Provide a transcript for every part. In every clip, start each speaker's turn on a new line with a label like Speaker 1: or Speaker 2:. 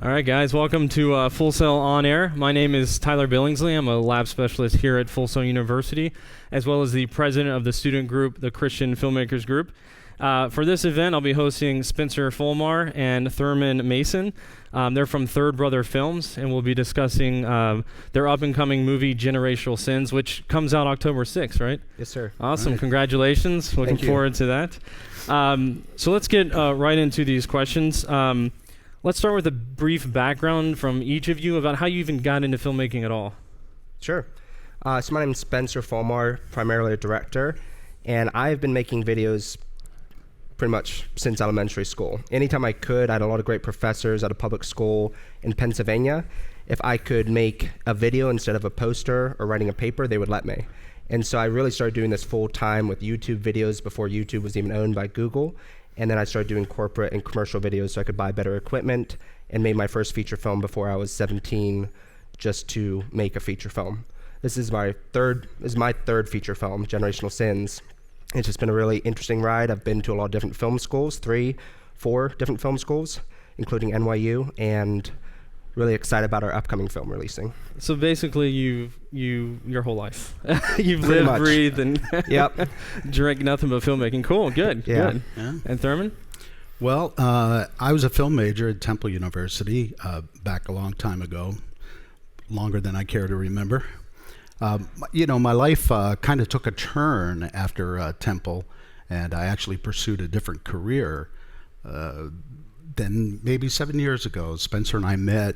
Speaker 1: All right, guys, welcome to Full Sail On Air. My name is Tyler Billingsley. I'm a lab specialist here at Full Sail University, as well as the president of the student group, the Christian Filmmakers Group. For this event, I'll be hosting Spencer Fulmar and Thurman Mason. They're from Third Brother Films, and we'll be discussing their up-and-coming movie, Generational Sins, which comes out October 6th, right?
Speaker 2: Yes, sir.
Speaker 1: Awesome.
Speaker 2: Right.
Speaker 1: Congratulations. Looking forward to that. So let's get right into these questions. Let's start with a brief background from each of you about how you even got into filmmaking at all.
Speaker 2: Sure. So my name is Spencer Fulmar, primarily a director, and I've been making videos pretty much since elementary school. Anytime I could, I had a lot of great professors at a public school in Pennsylvania. If I could make a video instead of a poster or writing a paper, they would let me. And so I really started doing this full time with YouTube videos before YouTube was even owned by Google. And then I started doing corporate and commercial videos so I could buy better equipment, and made my first feature film before I was 17 just to make a feature film. This is my third feature film, Generational Sins. It's just been a really interesting ride. I've been to a lot of different film schools, 4 different film schools, including NYU, and really excited about our upcoming film releasing.
Speaker 1: So basically, your whole life, you've
Speaker 2: Pretty
Speaker 1: lived,
Speaker 2: much.
Speaker 1: breathed, and
Speaker 2: Yep.
Speaker 1: drank nothing but filmmaking. Cool, good,
Speaker 2: Yeah.
Speaker 1: good.
Speaker 3: Yeah.
Speaker 1: And Thurman?
Speaker 3: Well, I was a film major at Temple University back a long time ago, longer than I care to remember. My life kind of took a turn after Temple, and I actually pursued a different career. Then maybe 7 years ago, Spencer and I met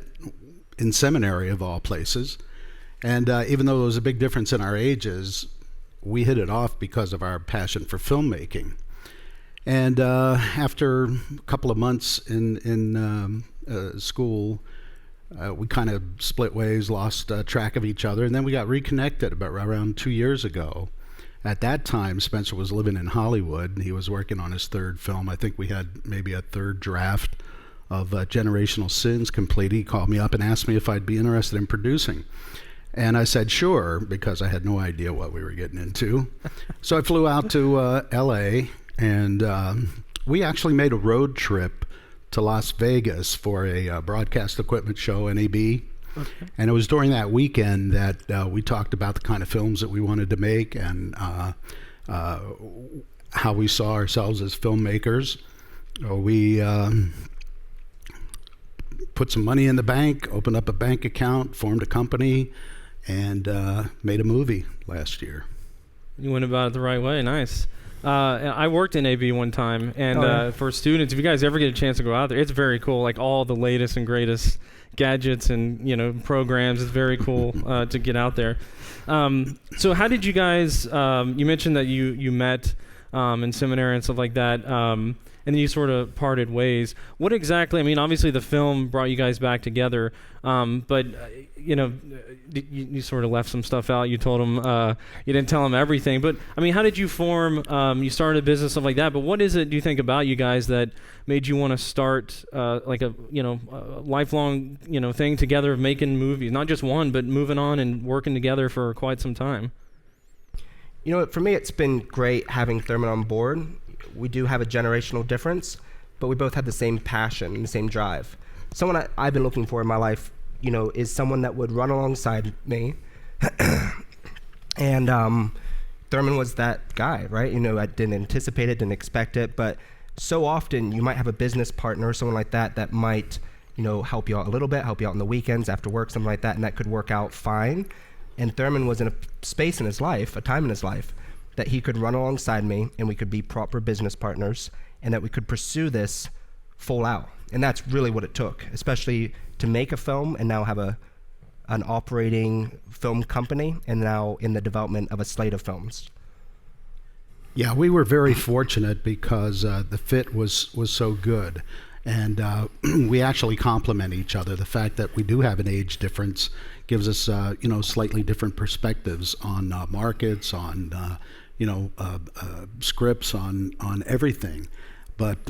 Speaker 3: in seminary, of all places. And even though there was a big difference in our ages, we hit it off because of our passion for filmmaking. And after a couple of months in school, we kind of split ways, lost track of each other, and then we got reconnected about around 2 years ago. At that time, Spencer was living in Hollywood. He was working on his third film. I think we had maybe a third draft of Generational Sins complete. He called me up and asked me if I'd be interested in producing. And I said, sure, because I had no idea what we were getting into. So I flew out to LA, and we actually made a road trip to Las Vegas for a broadcast equipment show, NAB. Okay. And it was during that weekend that we talked about the kind of films that we wanted to make and how we saw ourselves as filmmakers. We put some money in the bank, opened up a bank account, formed a company, and made a movie last year.
Speaker 1: You went about it the right way. Nice. I worked in AB one time, and for students, if you guys ever get a chance to go out there, it's very cool. Like all the latest and greatest gadgets and programs. It's very cool to get out there. So how did you guys? You mentioned that you met in seminary and stuff like that, and then you sort of parted ways. What exactly? I mean, obviously the film brought you guys back together, but you sort of left some stuff out. You told him you didn't tell him everything, but I mean, how did you form? You started a business, stuff like that. But what is it? Do you think about you guys that made you want to start like a lifelong thing together of making movies, not just one, but moving on and working together for quite some time?
Speaker 2: For me, it's been great having Thurman on board. We do have a generational difference, but we both have the same passion and the same drive. Someone I've been looking for in my life, is someone that would run alongside me. And Thurman was that guy, right? I didn't anticipate it, didn't expect it, but so often you might have a business partner or someone like that might, help you out a little bit, help you out on the weekends, after work, something like that, and that could work out fine. And Thurman was in a space in his life, a time in his life, that he could run alongside me and we could be proper business partners and that we could pursue this full out. And that's really what it took, especially to make a film and now have an operating film company and now in the development of a slate of films.
Speaker 3: Yeah, we were very fortunate because the fit was so good. And we actually complement each other. The fact that we do have an age difference gives us, slightly different perspectives on markets, on, scripts, on everything. But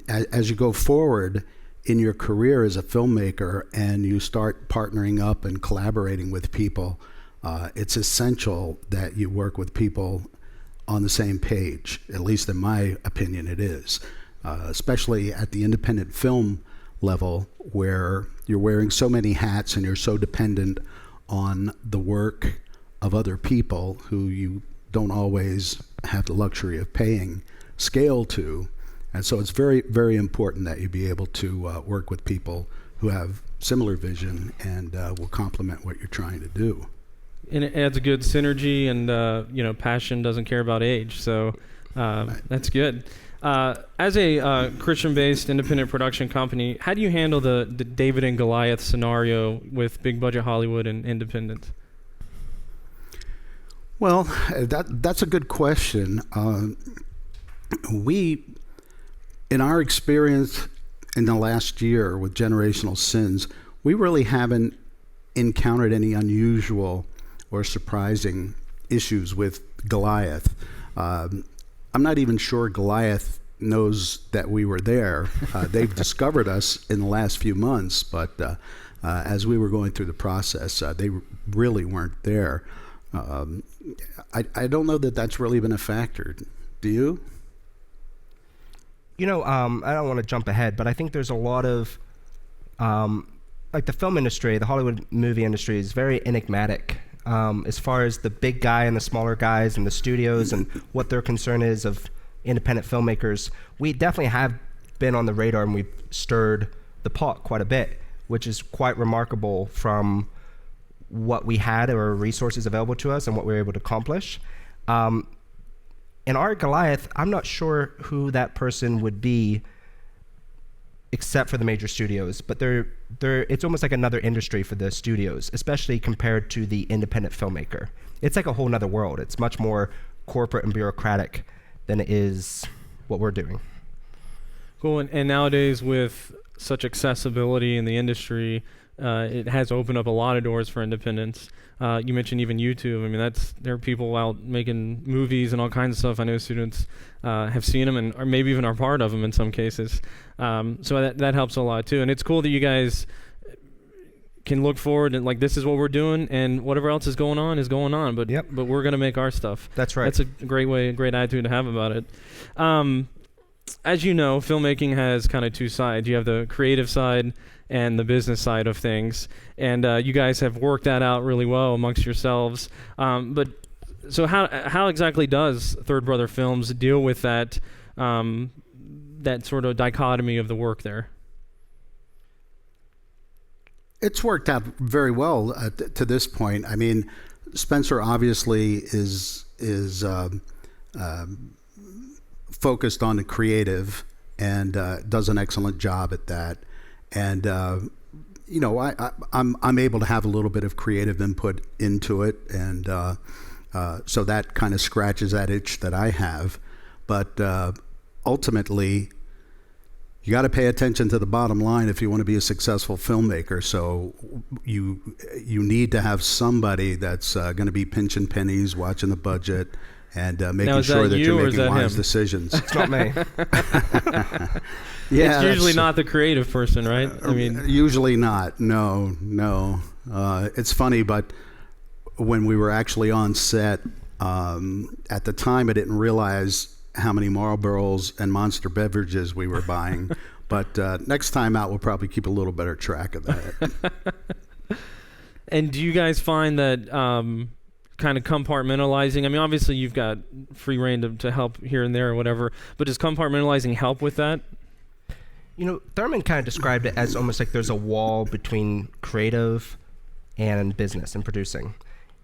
Speaker 3: as you go forward in your career as a filmmaker and you start partnering up and collaborating with people, it's essential that you work with people on the same page. At least in my opinion, it is. Especially at the independent film level where you're wearing so many hats and you're so dependent on the work of other people who you don't always have the luxury of paying scale to. And so it's very, very important that you be able to work with people who have similar vision and will complement what you're trying to do.
Speaker 1: And it adds a good synergy, and passion doesn't care about age, so that's good. As a Christian-based independent production company, how do you handle the David and Goliath scenario with big budget Hollywood and independent?
Speaker 3: Well, that's a good question. We, in our experience in the last year with Generational Sins, we really haven't encountered any unusual or surprising issues with Goliath. I'm not even sure Goliath knows that we were there. They've discovered us in the last few months, but as we were going through the process, they really weren't there. I don't know that that's really been a factor. Do you?
Speaker 2: I don't want to jump ahead, but I think there's a lot of, like the film industry, the Hollywood movie industry is very enigmatic as far as the big guy and the smaller guys and the studios and what their concern is of independent filmmakers. We definitely have been on the radar, and we've stirred the pot quite a bit, which is quite remarkable from what we had or resources available to us and what we were able to accomplish. In our Goliath, I'm not sure who that person would be except for the major studios, but it's almost like another industry for the studios, especially compared to the independent filmmaker. It's like a whole nother world. It's much more corporate and bureaucratic than it is what we're doing.
Speaker 1: Cool. And nowadays, with such accessibility in the industry, it has opened up a lot of doors for independents. You mentioned even YouTube. I mean, there are people out making movies and all kinds of stuff. I know students have seen them or maybe even are part of them in some cases. So that helps a lot too. And it's cool that you guys can look forward and like, this is what we're doing, and whatever else is going on is going on. But but we're gonna make our stuff.
Speaker 2: That's right.
Speaker 1: That's a great attitude to have about it. As you know, filmmaking has kind of two sides. You have the creative side and the business side of things, and you guys have worked that out really well amongst yourselves. But so how exactly does Third Brother Films deal with that that sort of dichotomy of the work there?
Speaker 3: It's worked out very well to this point. I mean, Spencer obviously is focused on the creative and does an excellent job at that. And I'm able to have a little bit of creative input into it, and so that kind of scratches that itch that I have. But ultimately, you got to pay attention to the bottom line if you want to be a successful filmmaker. So you need to have somebody that's going to be pinching pennies, watching the budget, and making sure that you're making wise decisions.
Speaker 2: It's not me.
Speaker 1: Yeah, it's usually not the creative person, right? I mean,
Speaker 3: usually not. No. It's funny, but when we were actually on set, at the time I didn't realize how many Marlboros and Monster beverages we were buying. But next time out, we'll probably keep a little better track of that.
Speaker 1: And do you guys find that kind of compartmentalizing? I mean, obviously you've got free reign to help here and there or whatever, but does compartmentalizing help with that?
Speaker 2: Thurman kind of described it as almost like there's a wall between creative and business and producing.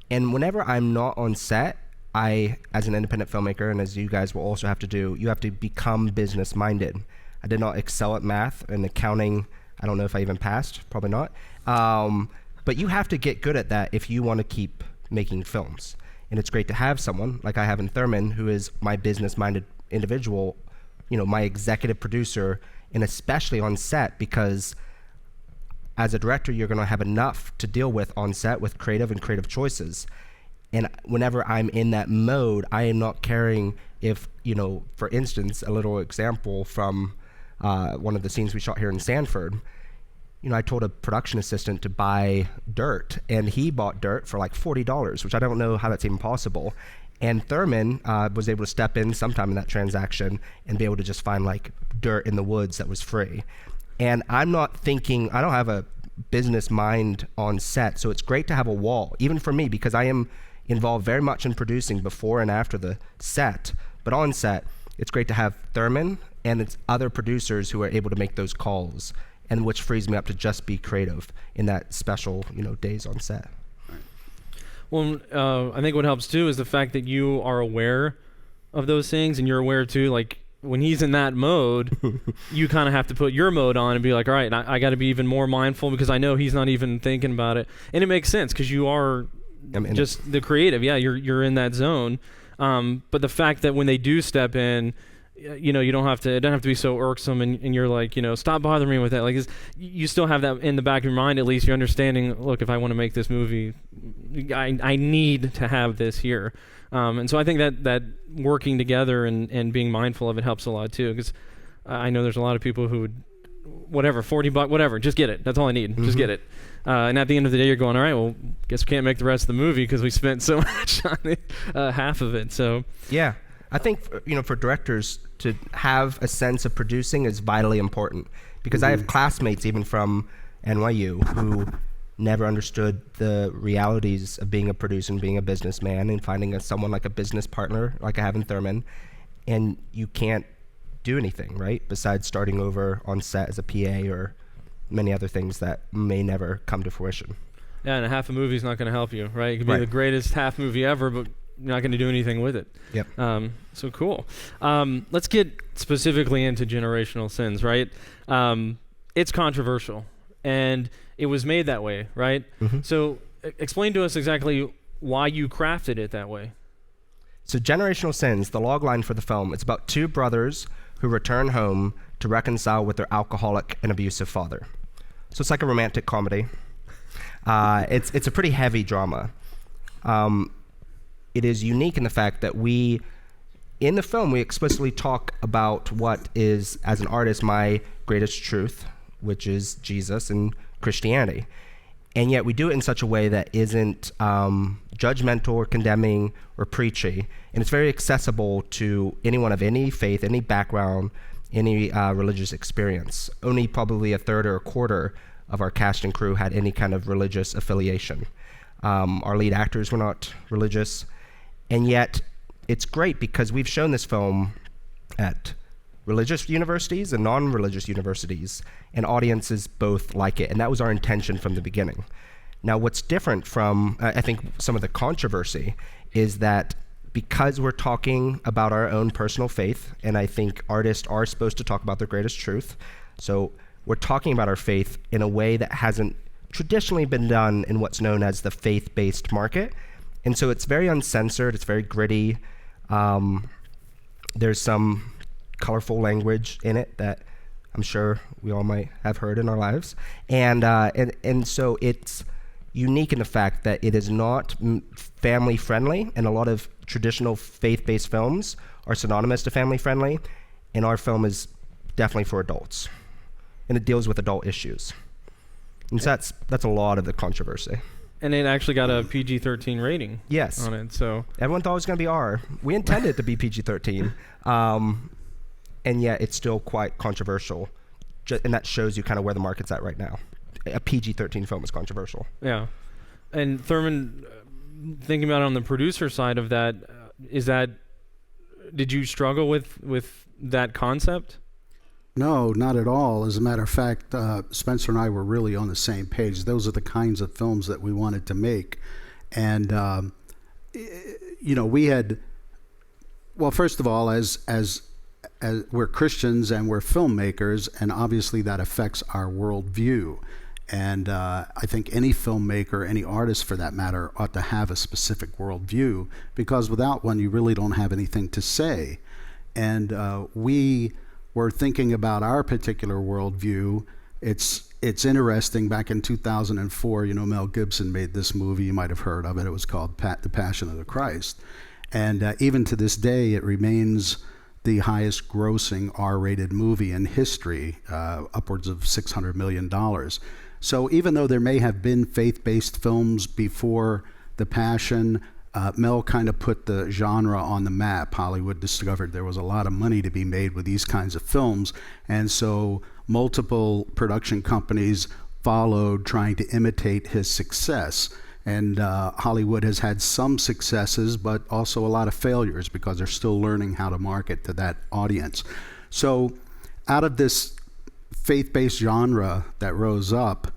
Speaker 2: And whenever I'm not on set, I, as an independent filmmaker, and as you guys will also have to do, you have to become business-minded. I did not excel at math and accounting. I don't know if I even passed, probably not. But you have to get good at that if you want to keep making films. And it's great to have someone like I have in Thurman, who is my business-minded individual, my executive producer, and especially on set, because as a director, you're going to have enough to deal with on set with creative and creative choices. And whenever I'm in that mode, I am not caring if, for instance, a little example from one of the scenes we shot here in Sanford, I told a production assistant to buy dirt, and he bought dirt for like $40, which I don't know how that's even possible. And Thurman was able to step in sometime in that transaction and be able to just find like dirt in the woods that was free. And I don't have a business mind on set, so it's great to have a wall, even for me, because I am involved very much in producing before and after the set. But on set, it's great to have Thurman and it's other producers who are able to make those calls, and which frees me up to just be creative in that special, days on set.
Speaker 1: Well, I think what helps too is the fact that you are aware of those things, and you're aware too, like when he's in that mode, you kind of have to put your mode on and be like, all right, I got to be even more mindful because I know he's not even thinking about it. And it makes sense because you are just the creative. Yeah, you're in that zone. But the fact that when they do step in, you don't have to, it doesn't have to be so irksome, and you're like, stop bothering me with that. Like, you still have that in the back of your mind, at least you're understanding, look, if I want to make this movie, I need to have this here. And so I think that working together and being mindful of it helps a lot too, because I know there's a lot of people who would, whatever, $40, whatever, just get it. That's all I need. Just get it. And at the end of the day, you're going, all right, well, guess we can't make the rest of the movie because we spent so much on it, half of it. So
Speaker 2: yeah, I think for directors to have a sense of producing is vitally important, because I have classmates even from NYU who never understood the realities of being a producer and being a businessman and finding someone like a business partner like I have in Thurman, and you can't do anything, right, besides starting over on set as a PA or many other things that may never come to fruition.
Speaker 1: Yeah, and a half a movie is not going to help you, right? It could be the greatest half movie ever, but you're not going to do anything with it.
Speaker 2: Yep.
Speaker 1: So cool. Let's get specifically into generational sins, right? It's controversial, and it was made that way, right? So explain to us exactly why you crafted it that way.
Speaker 2: So Generational Sins, the log line for the film, it's about two brothers who return home to reconcile with their alcoholic and abusive father. So it's like a romantic comedy. It's a pretty heavy drama. It is unique in the fact that in the film, we explicitly talk about what is, as an artist, my greatest truth, which is Jesus and Christianity. And yet we do it in such a way that isn't judgmental or condemning or preachy. And it's very accessible to anyone of any faith, any background, any religious experience. Only probably a third or a quarter of our cast and crew had any kind of religious affiliation. Our lead actors were not religious. And yet it's great because we've shown this film at religious universities and non-religious universities, and audiences both like it, and that was our intention from the beginning. Now, what's different from, I think, some of the controversy is that because we're talking about our own personal faith, and I think artists are supposed to talk about their greatest truth, so we're talking about our faith in a way that hasn't traditionally been done in what's known as the faith-based market, and so it's very uncensored, it's very gritty. There's some colorful language in it that I'm sure we all might have heard in our lives, and so it's unique in the fact that it is not family friendly, and a lot of traditional faith-based films are synonymous to family friendly, and our film is definitely for adults, and it deals with adult issues, and so that's a lot of the controversy.
Speaker 1: And it actually got a PG-13 rating.
Speaker 2: Yes.
Speaker 1: On it, so
Speaker 2: everyone thought it was going to be R. We intended it to be PG-13. And yet it's still quite controversial, and that shows you kind of where the market's at right now. A PG-13 film is controversial.
Speaker 1: Yeah. And Thurman, thinking about it on the producer side of that, did you struggle with that concept?
Speaker 3: No, not at all. As a matter of fact, Spencer and I were really on the same page. Those are the kinds of films that we wanted to make. And, we had, well, first of all, as we're Christians and we're filmmakers, and obviously that affects our worldview. And I think any filmmaker, any artist for that matter, ought to have a specific worldview, because without one, you really don't have anything to say. And we were thinking about our particular worldview. It's interesting. Back in 2004, Mel Gibson made this movie. You might have heard of it. It was called The Passion of the Christ. And even to this day, it remains the highest grossing R-rated movie in history, upwards of $600 million. So even though there may have been faith-based films before The Passion, Mel kind of put the genre on the map. Hollywood discovered there was a lot of money to be made with these kinds of films, and so multiple production companies followed, trying to imitate his success. And Hollywood has had some successes, but also a lot of failures because they're still learning how to market to that audience. So out of this faith-based genre that rose up,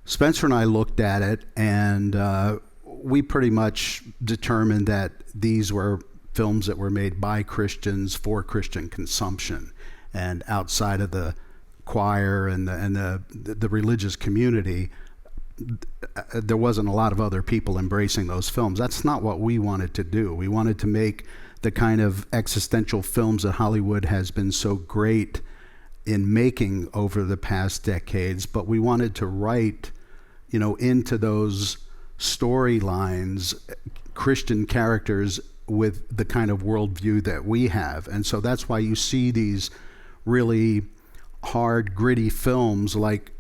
Speaker 3: Spencer and I looked at it, and we pretty much determined that these were films that were made by Christians for Christian consumption, and outside of the choir and the religious community, there wasn't a lot of other people embracing those films. That's not what we wanted to do. We wanted to make the kind of existential films that Hollywood has been so great in making over the past decades, but we wanted to write, into those storylines, Christian characters with the kind of worldview that we have. And so that's why you see these really hard, gritty films like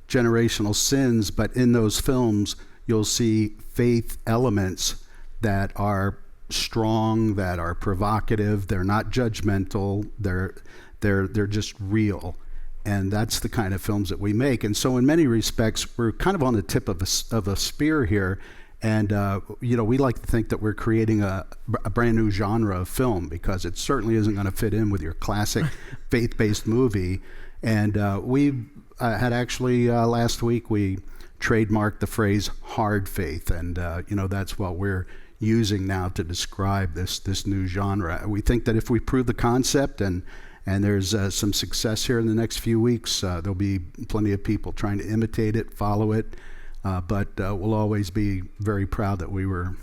Speaker 3: Generational Sins, but in those films you'll see faith elements that are strong, that are provocative, they're not judgmental, they're just real. And that's the kind of films that we make. And so in many respects, we're kind of on the tip of a spear here. And, we like to think that we're creating a brand new genre of film, because it certainly isn't going to fit in with your classic faith-based movie. And we had actually, last week, we trademarked the phrase hard faith. And, that's what we're using now to describe this new genre. We think that if we prove the concept and there's some success here in the next few weeks, there'll be plenty of people trying to imitate it, follow it, but we'll always be very proud that we were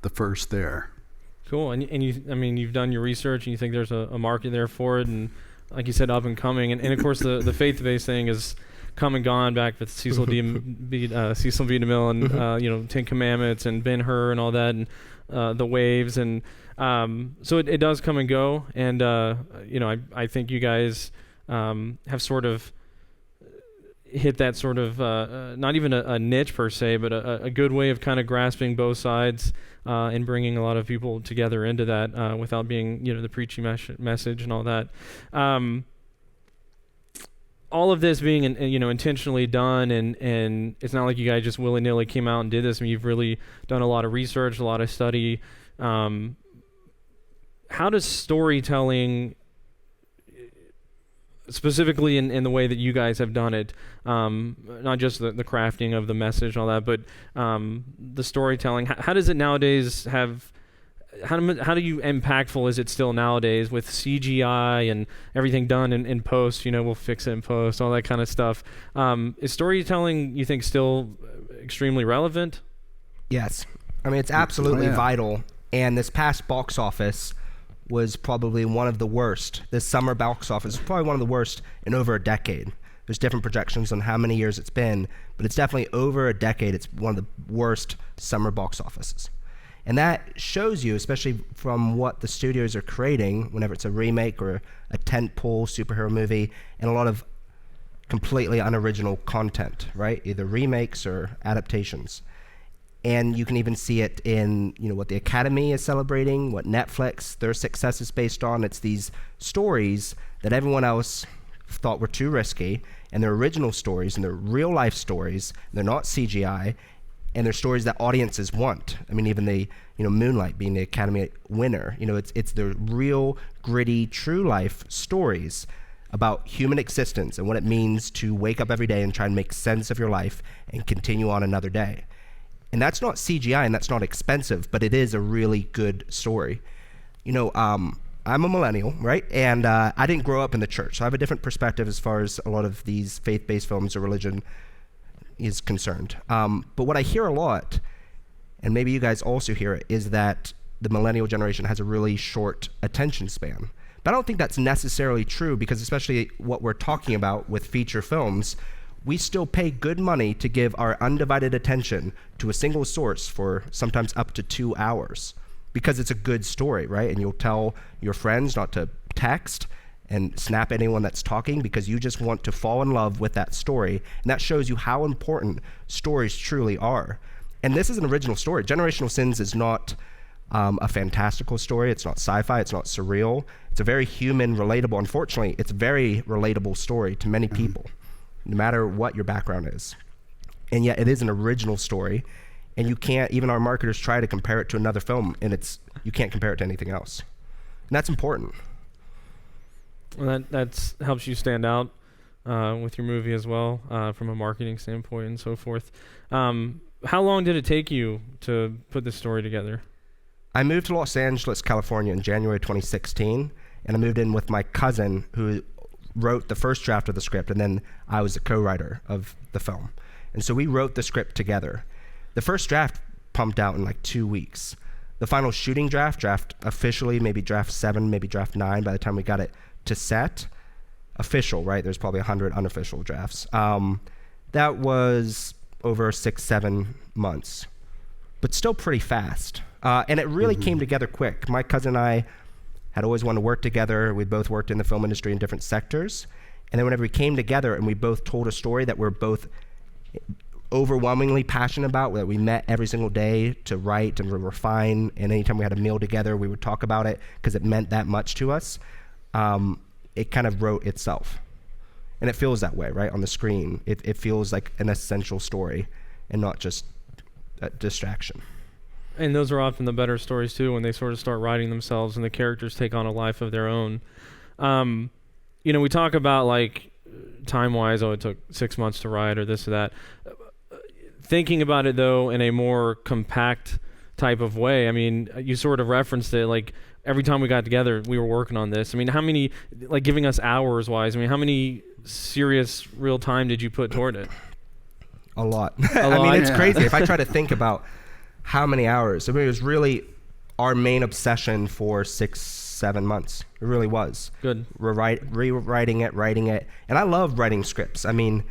Speaker 3: the first there.
Speaker 1: Cool. And you've done your research, and you think there's a market there for it, and like you said, up and coming. And of course, the faith-based thing is come and gone, back with Cecil B. DeMille and Ten Commandments and Ben-Hur and all that, and The Waves, and so it does come and go. And I think you guys have sort of hit that sort of not even a niche per se, but a good way of kind of grasping both sides and bringing a lot of people together into that without being the preachy message and all that. All of this being intentionally done, and it's not like you guys just willy-nilly came out and did this. I mean, you've really done a lot of research, a lot of study. How does storytelling, specifically in the way that you guys have done it, not just the crafting of the message and all that, but the storytelling, how does it nowadays have, how impactful is it still nowadays with CGI and everything done in post, we'll fix it in post, all that kind of stuff. Is storytelling, you think, still extremely relevant?
Speaker 2: Yes. I mean, it's absolutely vital. And this past box office was probably one of the worst. This summer box office is probably one of the worst in over a decade. There's different projections on how many years it's been, but it's definitely over a decade. It's one of the worst summer box offices. And that shows you, especially from what the studios are creating, whenever it's a remake or a tentpole superhero movie, and a lot of completely unoriginal content, right? Either remakes or adaptations. And you can even see it in what the Academy is celebrating, what Netflix, their success is based on. It's these stories that everyone else thought were too risky, and they're original stories, and they're real life stories. They're not CGI, and they're stories that audiences want. I mean, even the Moonlight being the Academy winner, it's the real, gritty, true life stories about human existence and what it means to wake up every day and try and make sense of your life and continue on another day. And that's not CGI, and that's not expensive, but it is a really good story. I'm a millennial, right? And I didn't grow up in the church, so I have a different perspective as far as a lot of these faith-based films or religion is concerned. But what I hear a lot, and maybe you guys also hear it, is that the millennial generation has a really short attention span. But I don't think that's necessarily true, because especially what we're talking about with feature films, we still pay good money to give our undivided attention to a single source for sometimes up to 2 hours, because it's a good story, right? And you'll tell your friends not to text and snap anyone that's talking, because you just want to fall in love with that story. And that shows you how important stories truly are. And this is an original story. Generational Sins is not a fantastical story. It's not sci-fi. It's not surreal. It's a very human, relatable. Unfortunately, it's a very relatable story to many people, no matter what your background is. And yet it is an original story. And you can't, even our marketers try to compare it to another film, and you can't compare it to anything else. And that's important.
Speaker 1: Well, that helps you stand out with your movie as well, from a marketing standpoint and so forth. How long did it take you to put this story together?
Speaker 2: I moved to Los Angeles, California in January 2016, and I moved in with my cousin who wrote the first draft of the script, and then I was the co-writer of the film. And so we wrote the script together. The first draft pumped out in like 2 weeks. The final shooting draft officially, maybe draft 7, maybe draft 9 by the time we got it to set. Official, right? There's probably 100 unofficial drafts. That was over 6-7 months, but still pretty fast. And it really came together quick. My cousin and I had always wanted to work together. We both worked in the film industry in different sectors. And then whenever we came together and we both told a story that we're both overwhelmingly passionate about, that we met every single day to write and refine, and anytime we had a meal together, we would talk about it because it meant that much to us. It kind of wrote itself. And it feels that way, right? On the screen, it feels like an essential story and not just a distraction.
Speaker 1: And those are often the better stories too, when they sort of start writing themselves and the characters take on a life of their own. We talk about like time-wise, it took 6 months to write or this or that. Thinking about it though in a more compact type of way, I mean, you sort of referenced it, like every time we got together, we were working on this. I mean, how many, like giving us hours wise, I mean, how many serious real time did you put toward it?
Speaker 2: A lot. I mean, it's crazy. If I try to think about how many hours, I mean, it was really our main obsession for 6-7 months. It really was.
Speaker 1: Good.
Speaker 2: Rewriting it, writing it. And I love writing scripts. I mean,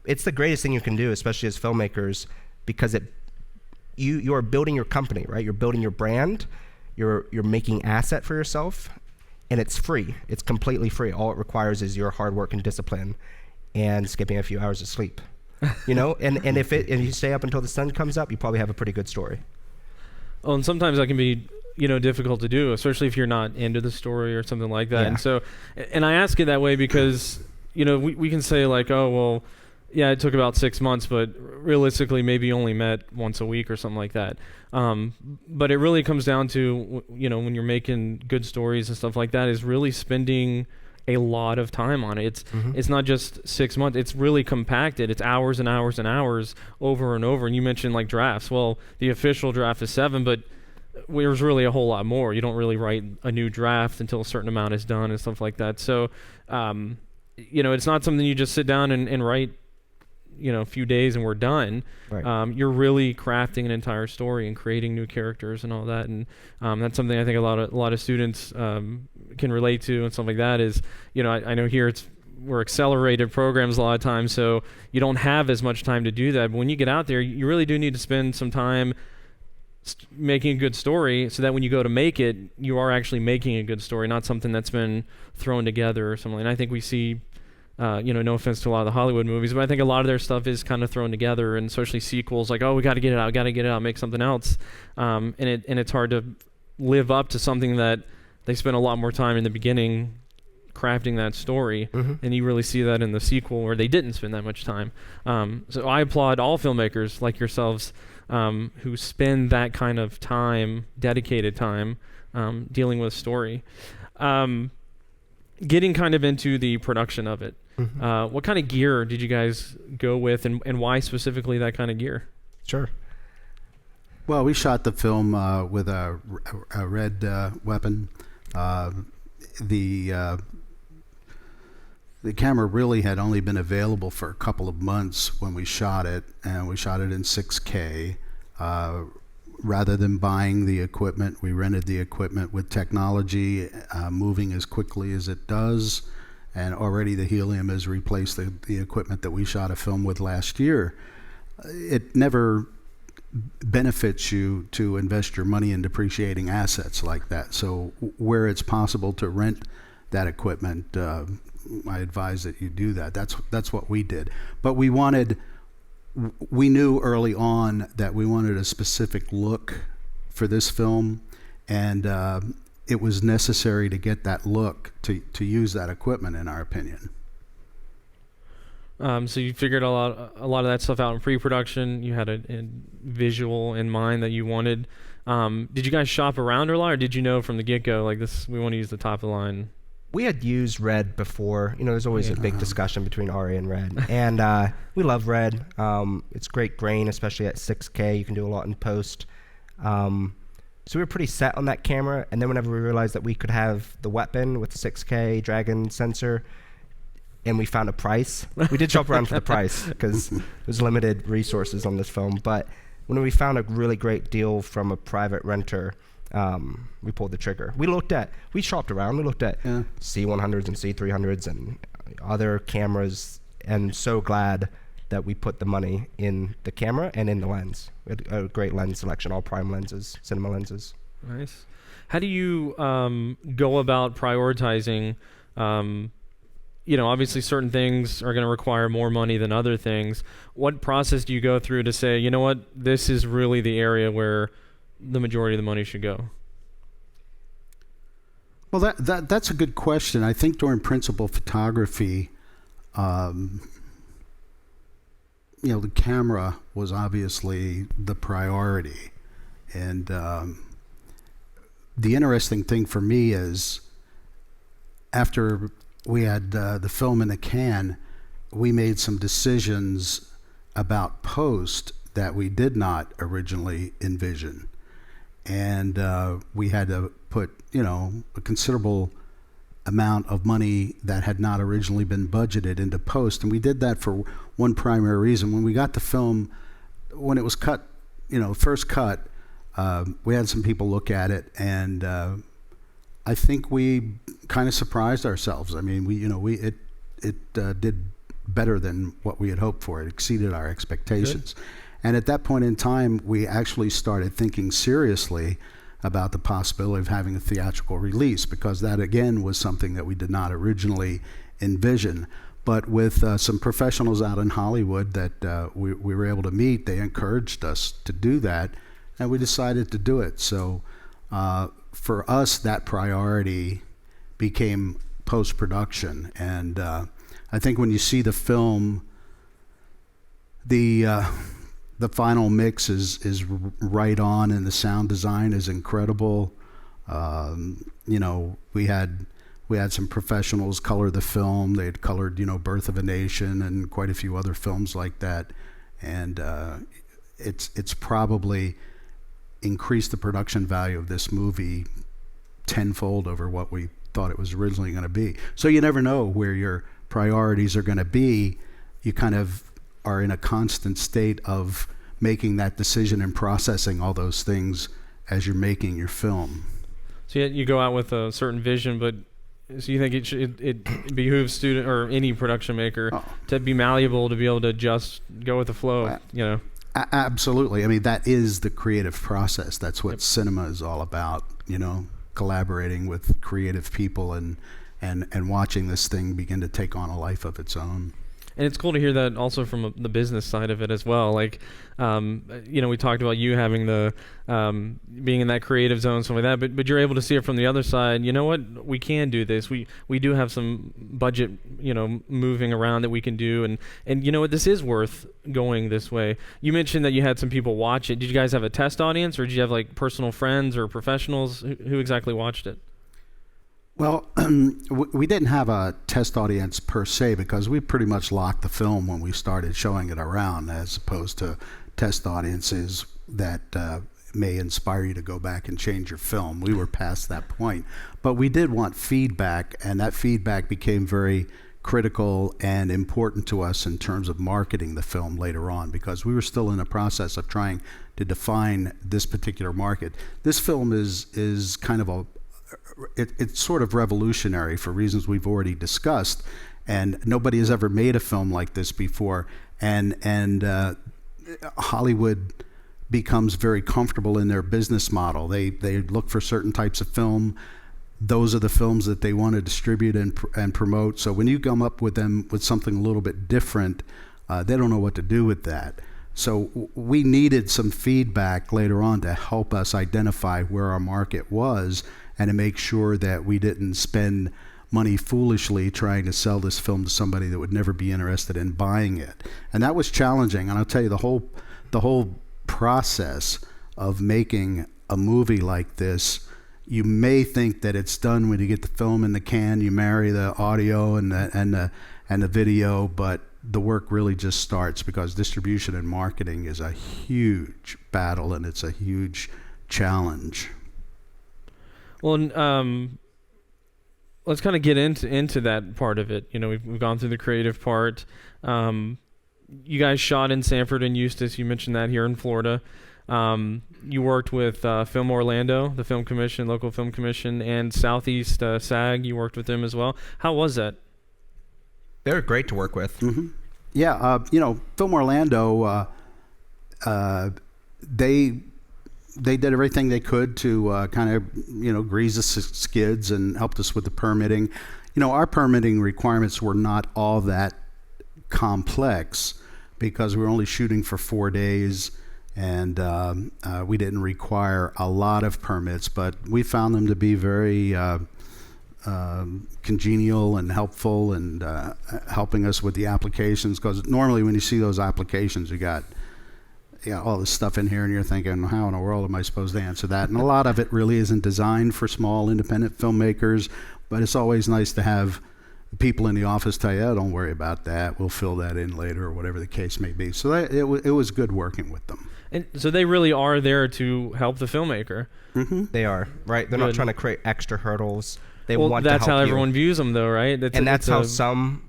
Speaker 2: it's the greatest thing you can do, especially as filmmakers, because you are building your company, right? You're building your brand. You're making asset for yourself, and it's free. It's completely free. All it requires is your hard work and discipline, and skipping a few hours of sleep. And if you stay up until the sun comes up, you probably have a pretty good story.
Speaker 1: Oh, and sometimes that can be difficult to do, especially if you're not into the story or something like that. Yeah. And so, and I ask it that way because we can say like, oh well, yeah, it took about 6 months, but realistically, maybe you only met once a week or something like that. But it really comes down to, when you're making good stories and stuff like that, is really spending a lot of time on it. It's not just 6 months. It's really compacted. It's hours and hours and hours over and over. And you mentioned like drafts. Well, the official draft is 7, but there's really a whole lot more. You don't really write a new draft until a certain amount is done and stuff like that. So, it's not something you just sit down and write a few days and we're done. Right. You're really crafting an entire story and creating new characters and all that, and that's something I think a lot of students can relate to and stuff like that. Is I know here we're accelerated programs a lot of times, so you don't have as much time to do that. But when you get out there, you really do need to spend some time making a good story, so that when you go to make it, you are actually making a good story, not something that's been thrown together or something. And I think we see. No offense to a lot of the Hollywood movies, but I think a lot of their stuff is kind of thrown together, and especially sequels, like, oh, we got to get it out, make something else. And it's hard to live up to something that they spent a lot more time in the beginning crafting that story, and you really see that in the sequel where they didn't spend that much time. So I applaud all filmmakers like yourselves who spend that kind of time, dedicated time, dealing with a story. Getting kind of into the production of it, what kind of gear did you guys go with, and why specifically that kind of gear?
Speaker 2: Sure.
Speaker 3: Well, we shot the film with a red weapon. The camera really had only been available for a couple of months when we shot it, and we shot it in 6K. Rather than buying the equipment, we rented the equipment with technology moving as quickly as it does, and already the helium has replaced the equipment that we shot a film with last year. It never benefits you to invest your money in depreciating assets like that. So where it's possible to rent that equipment, I advise that you do that. That's what we did. But we wanted we knew early on that we wanted a specific look for this film, and it was necessary to get that look to use that equipment, in our opinion.
Speaker 1: So you figured a lot of that stuff out in pre-production. You had a visual in mind that you wanted. Did you guys shop around a lot, or did you know from the get-go, like, this, we want to use the top of the line?
Speaker 2: We had used Red before. You know, there's always a big discussion between Ari and Red. And we love Red. It's great grain, especially at 6K. You can do a lot in post. So we were pretty set on that camera. And then whenever we realized that we could have the weapon with 6K Dragon sensor, and we found a price, we did shop around for the price because there's limited resources on this film. But when we found a really great deal from a private renter, we pulled the trigger. We shopped around. We looked at C100s and C300s and other cameras, and so glad that we put the money in the camera and in the lens. We had a great lens selection, all prime lenses, cinema lenses.
Speaker 1: Nice. How do you go about prioritizing? Obviously certain things are going to require more money than other things. What process do you go through to say, you know what, this is really the area where the majority of the money should go?
Speaker 3: Well, that's a good question. I think during principal photography, the camera was obviously the priority. And the interesting thing for me is, after we had the film in the can, we made some decisions about post that we did not originally envision. And we had to put, a considerable amount of money that had not originally been budgeted into post. And we did that for one primary reason. When we got the film, when it was cut, first cut, we had some people look at it, and I think we kind of surprised ourselves. I mean, it did better than what we had hoped for. It exceeded our expectations. Good. And at that point in time, we actually started thinking seriously about the possibility of having a theatrical release, because that, again, was something that we did not originally envision. But with some professionals out in Hollywood that we were able to meet, they encouraged us to do that, and we decided to do it. So for us, that priority became post-production. And I think when you see the film, the final mix is right on, and the sound design is incredible. We had some professionals color the film. They had colored, Birth of a Nation and quite a few other films like that. And it's probably increased the production value of this movie tenfold over what we thought it was originally going to be. So you never know where your priorities are going to be. You kind of are in a constant state of making that decision and processing all those things as you're making your film.
Speaker 1: So you go out with a certain vision, but so you think it behooves student or any production maker to be malleable, to be able to just go with the flow,
Speaker 3: Absolutely. I mean, that is the creative process. That's what cinema is all about, collaborating with creative people and watching this thing begin to take on a life of its own.
Speaker 1: And it's cool to hear that also from the business side of it as well. Like, we talked about you having the being in that creative zone, something like that. But you're able to see it from the other side. You know what? We can do this. We do have some budget, moving around that we can do. And you know what? This is worth going this way. You mentioned that you had some people watch it. Did you guys have a test audience, or did you have like personal friends or professionals who exactly watched it?
Speaker 3: Well, we didn't have a test audience per se, because we pretty much locked the film when we started showing it around, as opposed to test audiences that may inspire you to go back and change your film. We were past that point. But we did want feedback, and that feedback became very critical and important to us in terms of marketing the film later on, because we were still in the process of trying to define this particular market. This film is kind of it's sort of revolutionary for reasons we've already discussed, and nobody has ever made a film like this before, and Hollywood becomes very comfortable in their business model. They look for certain types of film. Those are the films that they want to distribute and promote. So when you come up with them with something a little bit different, They don't know what to do with that. So we needed some feedback later on to help us identify where our market was and to make sure that we didn't spend money foolishly trying to sell this film to somebody that would never be interested in buying it. And that was challenging. And I'll tell you, the whole process of making a movie like this, you may think that it's done when you get the film in the can, you marry the audio and the video, but the work really just starts, because distribution and marketing is a huge battle and it's a huge challenge.
Speaker 1: Well, let's kind of get into that part of it. You know, we've gone through the creative part. You guys shot in Sanford and Eustis. You mentioned that here in Florida. You worked with Film Orlando, the Film Commission, local Film Commission, and Southeast SAG. You worked with them as well. How was that?
Speaker 2: They're great to work with.
Speaker 3: Mm-hmm. Yeah, Film Orlando, they did everything they could to kind of, grease the skids and helped us with the permitting. Our permitting requirements were not all that complex because we were only shooting for 4 days, and we didn't require a lot of permits, but we found them to be very congenial and helpful, and helping us with the applications, because normally when you see those applications, you got all this stuff in here and you're thinking, how in the world am I supposed to answer that? And a lot of it really isn't designed for small independent filmmakers, but it's always nice to have people in the office tell you, oh, don't worry about that, we'll fill that in later, or whatever the case may be. So it was good working with them. And
Speaker 1: so they really are there to help the filmmaker.
Speaker 2: Mm-hmm. They are, right? They're not trying to create extra hurdles. They want
Speaker 1: that's
Speaker 2: to help
Speaker 1: how
Speaker 2: you.
Speaker 1: Everyone views them, though, right?
Speaker 2: That's how some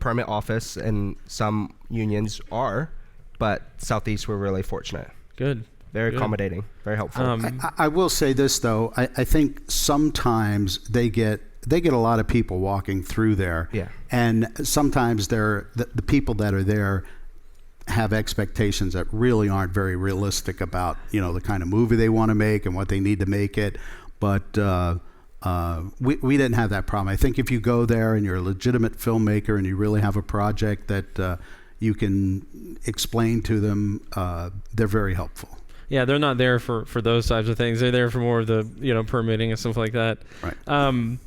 Speaker 2: permit office and some unions are, but Southeast, we're really fortunate.
Speaker 1: Good.
Speaker 2: Very accommodating, very helpful.
Speaker 3: I will say this, though. I think sometimes they get a lot of people walking through there.
Speaker 2: Yeah.
Speaker 3: And sometimes the people that are there have expectations that really aren't very realistic about, the kind of movie they want to make and what they need to make it. But we didn't have that problem. I think if you go there and you're a legitimate filmmaker and you really have a project that you can explain to them, they're very helpful.
Speaker 1: Yeah, they're not there for those types of things. They're there for more of the permitting and stuff like that.
Speaker 3: Right.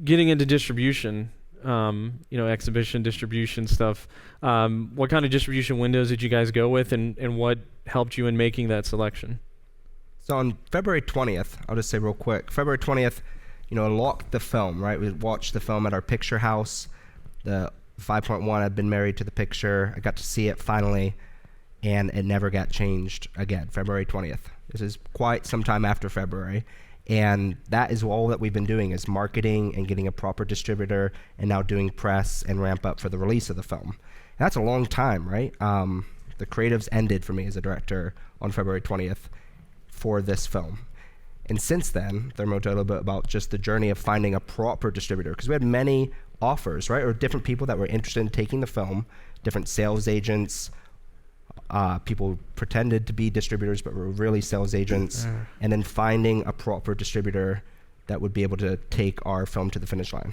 Speaker 1: Getting into distribution, exhibition distribution stuff. What kind of distribution windows did you guys go with, and what helped you in making that selection?
Speaker 2: So on February 20th, I'll just say real quick, February 20th, unlocked the film, right? We watched the film at our picture house. The 5.1, I've been married to the picture. I got to see it finally, and it never got changed again, February 20th. This is quite some time after February. And that is all that we've been doing, is marketing and getting a proper distributor, and now doing press and ramp up for the release of the film. And that's a long time, right? The creatives ended for me as a director on February 20th for this film. And since then, Thermo told a little bit about just the journey of finding a proper distributor, because we had many offers, right? Or different people that were interested in taking the film, different sales agents, people pretended to be distributors but were really sales agents, and then finding a proper distributor that would be able to take our film to the finish line.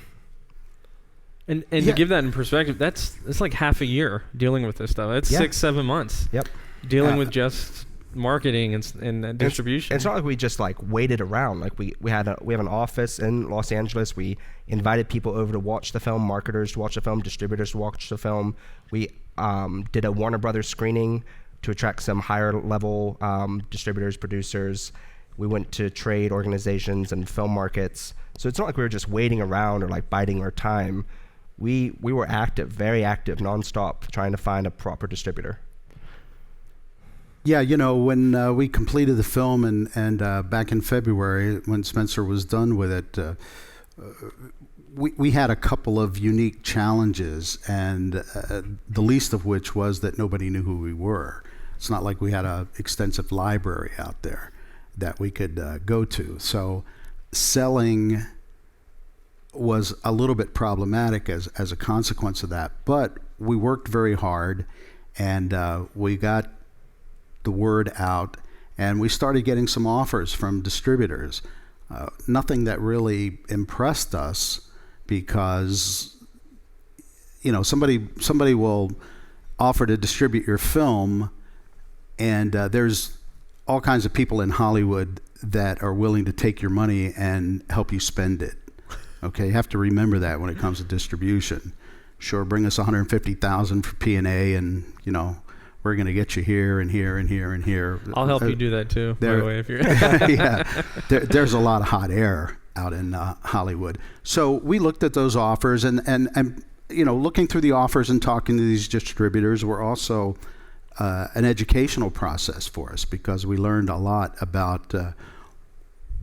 Speaker 1: And to give that in perspective, it's like half a year dealing with this stuff. It's 6-7 months.
Speaker 2: Yep.
Speaker 1: Dealing with just marketing and distribution.
Speaker 2: It's not like we just waited around. Like we have an office in Los Angeles. We invited people over to watch the film, marketers to watch the film, distributors to watch the film. We did a Warner Brothers screening to attract some higher level distributors, producers. We went to trade organizations and film markets. So it's not like we were just waiting around or biding our time. We were active, very active, nonstop, trying to find a proper distributor.
Speaker 3: Yeah, when we completed the film and back in February, when Spencer was done with it, we had a couple of unique challenges, and the least of which was that nobody knew who we were. It's not like we had an extensive library out there that we could go to. So selling was a little bit problematic as a consequence of that. But we worked very hard, and we got the word out, and we started getting some offers from distributors. Nothing that really impressed us, because somebody will offer to distribute your film, and there's all kinds of people in Hollywood that are willing to take your money and help you spend it. Okay, you have to remember that when it comes to distribution. Sure, bring us $150,000 for P&A, and we're going to get you here and here and here and here.
Speaker 1: I'll help you do that too, by the way, if you're.
Speaker 3: Yeah, there's a lot of hot air out in Hollywood. So we looked at those offers, and looking through the offers and talking to these distributors were also an educational process for us, because we learned a lot about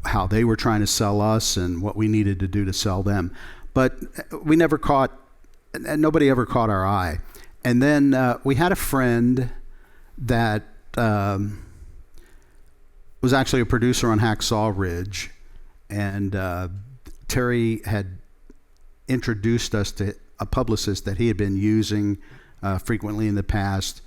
Speaker 3: how they were trying to sell us and what we needed to do to sell them. But we never caught, and nobody ever caught our eye. And then we had a friend that was actually a producer on Hacksaw Ridge, and Terry had introduced us to a publicist that he had been using frequently in the past.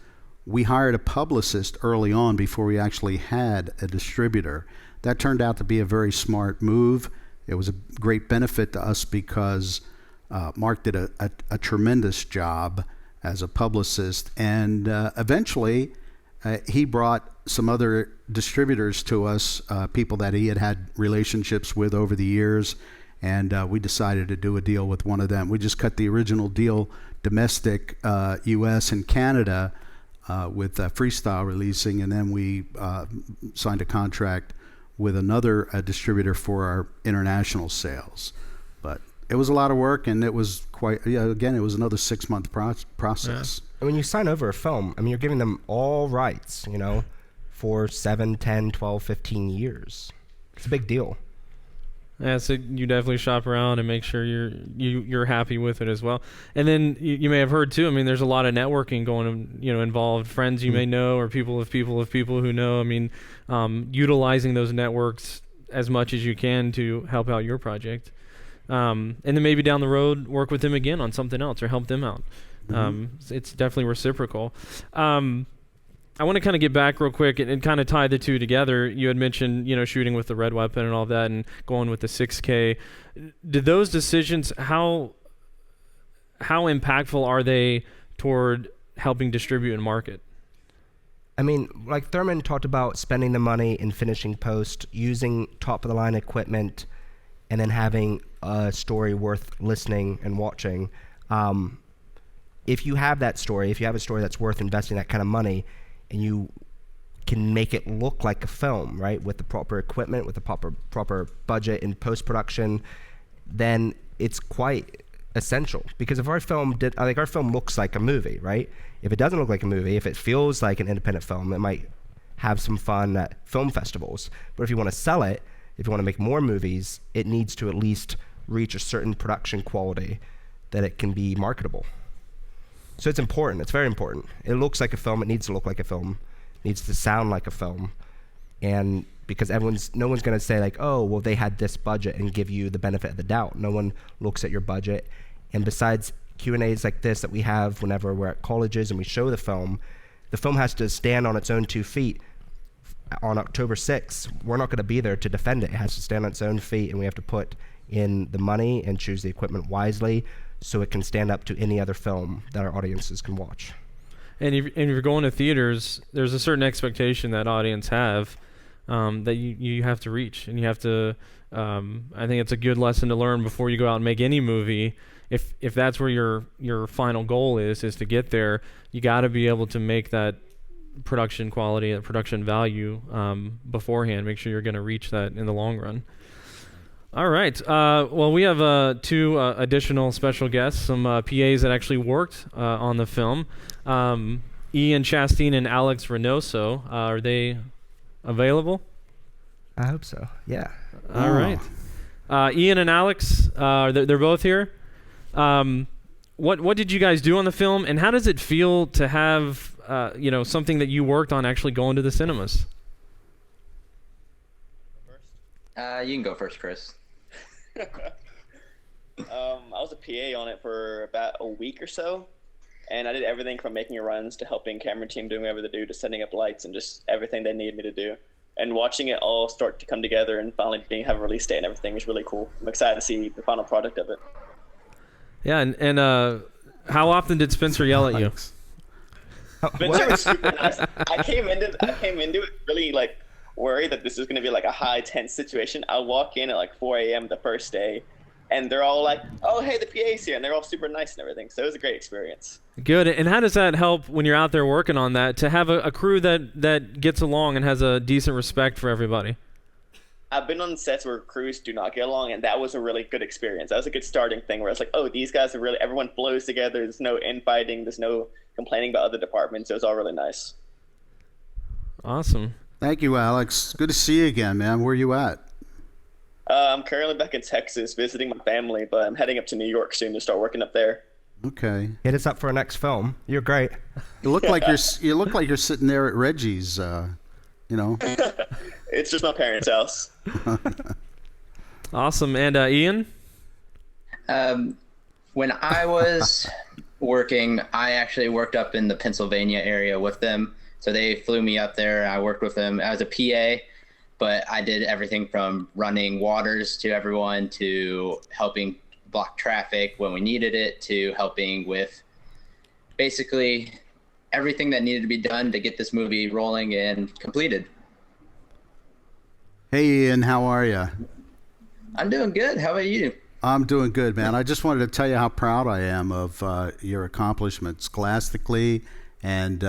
Speaker 3: We hired a publicist early on before we actually had a distributor. That turned out to be a very smart move. It was a great benefit to us because Mark did a tremendous job as a publicist, and eventually he brought some other distributors to us, people that he had had relationships with over the years, and we decided to do a deal with one of them. We just cut the original deal, domestic U.S. and Canada, with Freestyle Releasing, and then we signed a contract with another distributor for our international sales. But it was a lot of work, and it was again, it was another 6-month process.
Speaker 2: Yeah. And when you sign over a film, I mean, you're giving them all rights, for 7, 10, 12, 15 years. It's a big deal.
Speaker 1: Yeah, so you definitely shop around and make sure you're happy with it as well. And then you may have heard too. I mean, there's a lot of networking going, involved. Friends you may know, or people of people who know. I mean, utilizing those networks as much as you can to help out your project. And then maybe down the road work with them again on something else or help them out. It's definitely reciprocal. I want to kind of get back real quick and kind of tie the two together. You had mentioned, shooting with the red weapon and all of that and going with the 6K. Did those decisions, how impactful are they toward helping distribute and market?
Speaker 2: I mean, like Thurman talked about spending the money in finishing post, using top-of-the-line equipment, and then having a story worth listening and watching. If you have that story, if you have a story that's worth investing that kind of money, and you can make it look like a film, right, with the proper equipment, with the proper budget in post-production, then it's quite essential. Because if our film looks like a movie, right? If it doesn't look like a movie, if it feels like an independent film, it might have some fun at film festivals. But if you want to sell it, if you want to make more movies, it needs to at least reach a certain production quality that it can be marketable. So it's important. It's very important. It looks like a film. It needs to look like a film. It needs to sound like a film. And because no one's going to say like, oh, well, they had this budget and give you the benefit of the doubt. No one looks at your budget. And besides Q&As like this that we have whenever we're at colleges and we show the film has to stand on its own 2 feet. On October 6th, we're not going to be there to defend it. It has to stand on its own feet, and we have to put in the money and choose the equipment wisely so it can stand up to any other film that our audiences can watch.
Speaker 1: And if you're going to theaters, there's a certain expectation that audience have that you have to reach, and you have to. I think it's a good lesson to learn before you go out and make any movie. If that's where your final goal is to get there, you got to be able to make that production quality and production value beforehand. Make sure you're going to reach that in the long run. All right. Well, we have 2 additional special guests, some PAs that actually worked on the film. Ian Chasteen and Alex Reynoso. Are they available?
Speaker 2: I hope so. Yeah.
Speaker 1: All right. Ian and Alex, they're both here. What did you guys do on the film, and how does it feel to have something that you worked on actually go into the cinemas?
Speaker 4: You can go first, Chris.
Speaker 5: I was a PA on it for about a week or so, and I did everything from making runs to helping camera team doing whatever they do to setting up lights and just everything they needed me to do. And watching it all start to come together and finally have a release date and everything was really cool. I'm excited to see the final product of it.
Speaker 1: Yeah, and How often did Spencer yell at you?
Speaker 5: Spencer was super nice. I came into it really like worried that this is going to be like a high tense situation. I walk in at like 4 a.m. the first day, and they're all like, "Oh, hey, the PA's here," and they're all super nice and everything. So it was a great experience.
Speaker 1: Good. And how does that help when you're out there working on that, to have a crew that gets along and has a decent respect for everybody?
Speaker 5: I've been on sets where crews do not get along, and that was a really good experience. That was a good starting thing where it's like, oh, these guys are really, everyone flows together. There's no infighting. There's no complaining about other departments. It was all really nice.
Speaker 1: Awesome.
Speaker 3: Thank you, Alex. Good to see you again, man. Where are you at?
Speaker 5: I'm currently back in Texas visiting my family, but I'm heading up to New York soon to start working up there.
Speaker 3: Okay.
Speaker 2: Hit us up for our next film. You're great.
Speaker 3: You look like you're sitting there at Reggie's. You know.
Speaker 5: It's just my parents' house.
Speaker 1: Awesome. And Ian?
Speaker 6: When I was working, I actually worked up in the Pennsylvania area with them. So they flew me up there. I worked with them. I was a PA, but I did everything from running waters to everyone, to helping block traffic when we needed it, to helping with basically everything that needed to be done to get this movie rolling and completed.
Speaker 3: Hey, Ian, how are you?
Speaker 6: I'm doing good. How about you?
Speaker 3: I'm doing good, man. I just wanted to tell you how proud I am of your accomplishments scholastically, and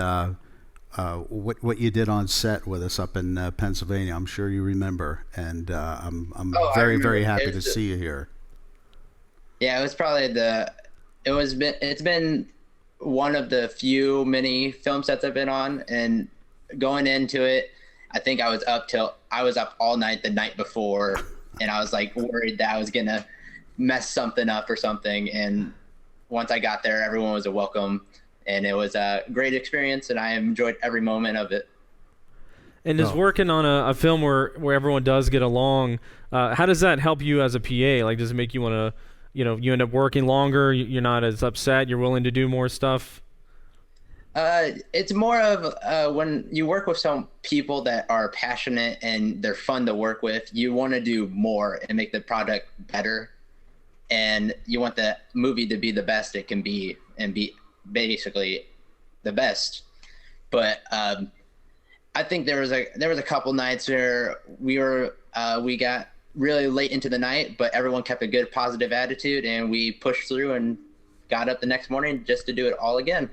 Speaker 3: what you did on set with us up in Pennsylvania. I'm sure you remember, and I'm very happy to see you here.
Speaker 6: Yeah, it was probably it's been one of the few many film sets I've been on, and going into it, I think I was up all night the night before, and I was like worried that I was gonna mess something up or something. And once I got there, everyone was a welcome, and it was a great experience, and I enjoyed every moment of it.
Speaker 1: And just working on a film where everyone does get along, how does that help you as a PA? Like, does it make you want to, you end up working longer, you're not as upset, you're willing to do more stuff?
Speaker 6: It's more of when you work with some people that are passionate and they're fun to work with, you want to do more and make the product better. And you want the movie to be the best it can be and be basically the best. But I think there was a couple nights where we got really late into the night, but everyone kept a good positive attitude, and we pushed through and got up the next morning just to do it all again.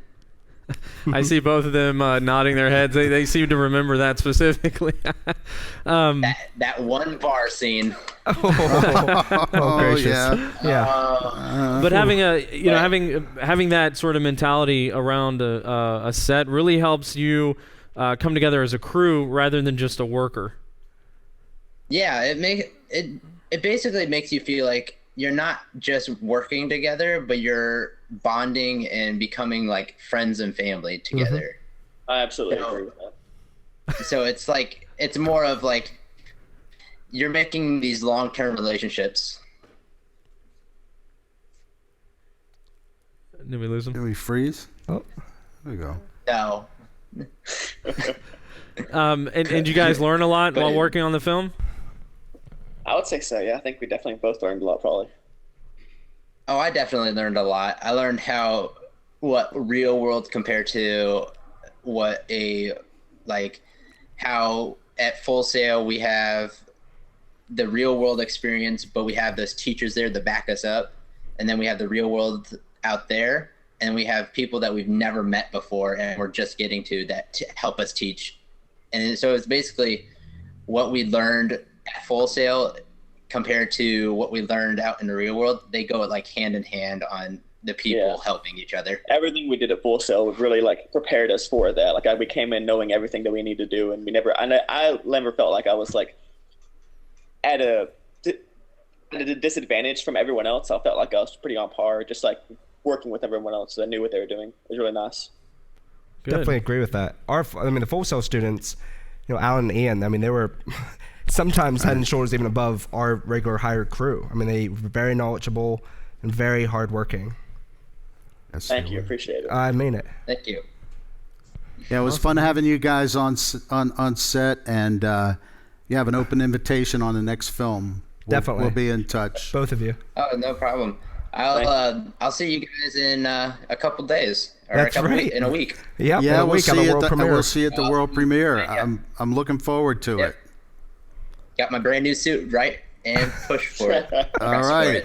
Speaker 1: I see both of them nodding their heads. They seem to remember that specifically.
Speaker 6: That one bar scene.
Speaker 2: Oh, gracious.
Speaker 3: Yeah.
Speaker 1: But having having that sort of mentality around a set really helps you come together as a crew rather than just a worker.
Speaker 6: Yeah, it basically makes you feel like you're not just working together, but you're bonding and becoming like friends and family together.
Speaker 5: I absolutely agree with that.
Speaker 6: So it's like, it's more of like you're making these long-term relationships.
Speaker 1: Did we lose him?
Speaker 3: Did we freeze?
Speaker 2: Oh,
Speaker 3: there we go.
Speaker 6: No.
Speaker 1: And you guys learn a lot while working on the film?
Speaker 5: I would say so, yeah. I think we definitely both learned a lot, probably.
Speaker 6: Oh, I definitely learned a lot. I learned what real world compared to how at Full Sail we have the real world experience, but we have those teachers there to back us up. And then we have the real world out there, and we have people that we've never met before and we're just getting to help us teach. And so it's basically what we learned at Full Sail compared to what we learned out in the real world. They go like hand in hand on the people helping each other. Everything
Speaker 5: we did at Full Sail really like prepared us for that. Like we came in knowing everything that we need to do, and I never felt like I was like at a disadvantage from everyone else. I felt like I was pretty on par, just like working with everyone else that knew what they were doing. It was really nice.
Speaker 1: Good.
Speaker 2: Definitely agree with that. The Full Sail students, Alan and Ian, they were sometimes head and shoulders even above our regular hired crew. They were very knowledgeable and very hardworking.
Speaker 5: Thank you, appreciate it.
Speaker 2: I mean it.
Speaker 6: Thank you.
Speaker 3: Yeah, it was fun having you guys on set, and you have an open invitation on the next film.
Speaker 2: Definitely.
Speaker 3: We'll be in touch.
Speaker 2: Both of you.
Speaker 6: Oh, no problem. I'll see you guys in a couple days or
Speaker 2: That's right.
Speaker 6: in a week.
Speaker 2: Yep, in
Speaker 3: Yeah,
Speaker 2: a
Speaker 3: we'll
Speaker 2: week on
Speaker 3: see
Speaker 2: the
Speaker 3: you
Speaker 2: world
Speaker 3: at the,
Speaker 2: premiere.
Speaker 3: we'll see you at the world premiere.
Speaker 6: Yeah.
Speaker 3: I'm looking forward to it.
Speaker 6: Got my brand new suit, right? And push for it.
Speaker 3: All right.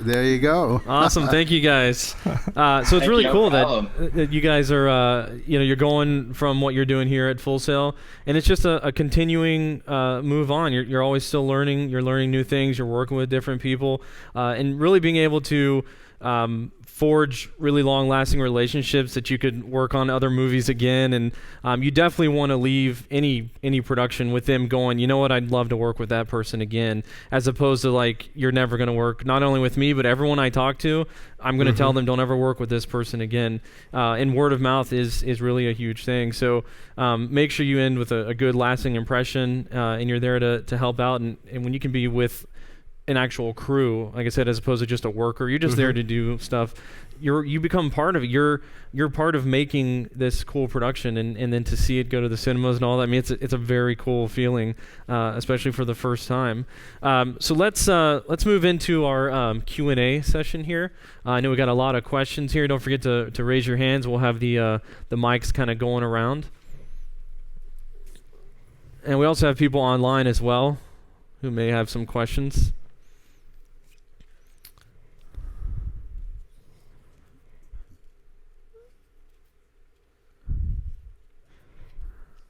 Speaker 3: There you go.
Speaker 1: Awesome. Thank you guys. So it's really cool that you guys are, you're going from what you're doing here at Full Sail, and it's just a continuing move on. You're always still learning. You're learning new things. You're working with different people, and really being able to forge really long-lasting relationships that you could work on other movies again. And you definitely want to leave any production with them going, you know what, I'd love to work with that person again, as opposed to like, you're never going to work not only with me, but everyone I talk to, I'm going to tell them, don't ever work with this person again. And word of mouth is really a huge thing. So make sure you end with a good lasting impression, and you're there to help out. And when you can be with an actual crew, like I said, as opposed to just a worker, you're just there to do stuff. You become part of it. You're part of making this cool production, and then to see it go to the cinemas and all that. I mean, it's a very cool feeling, especially for the first time. So let's move into our Q&A session here. I know we got a lot of questions here. Don't forget to raise your hands. We'll have the mics kind of going around, and we also have people online as well who may have some questions.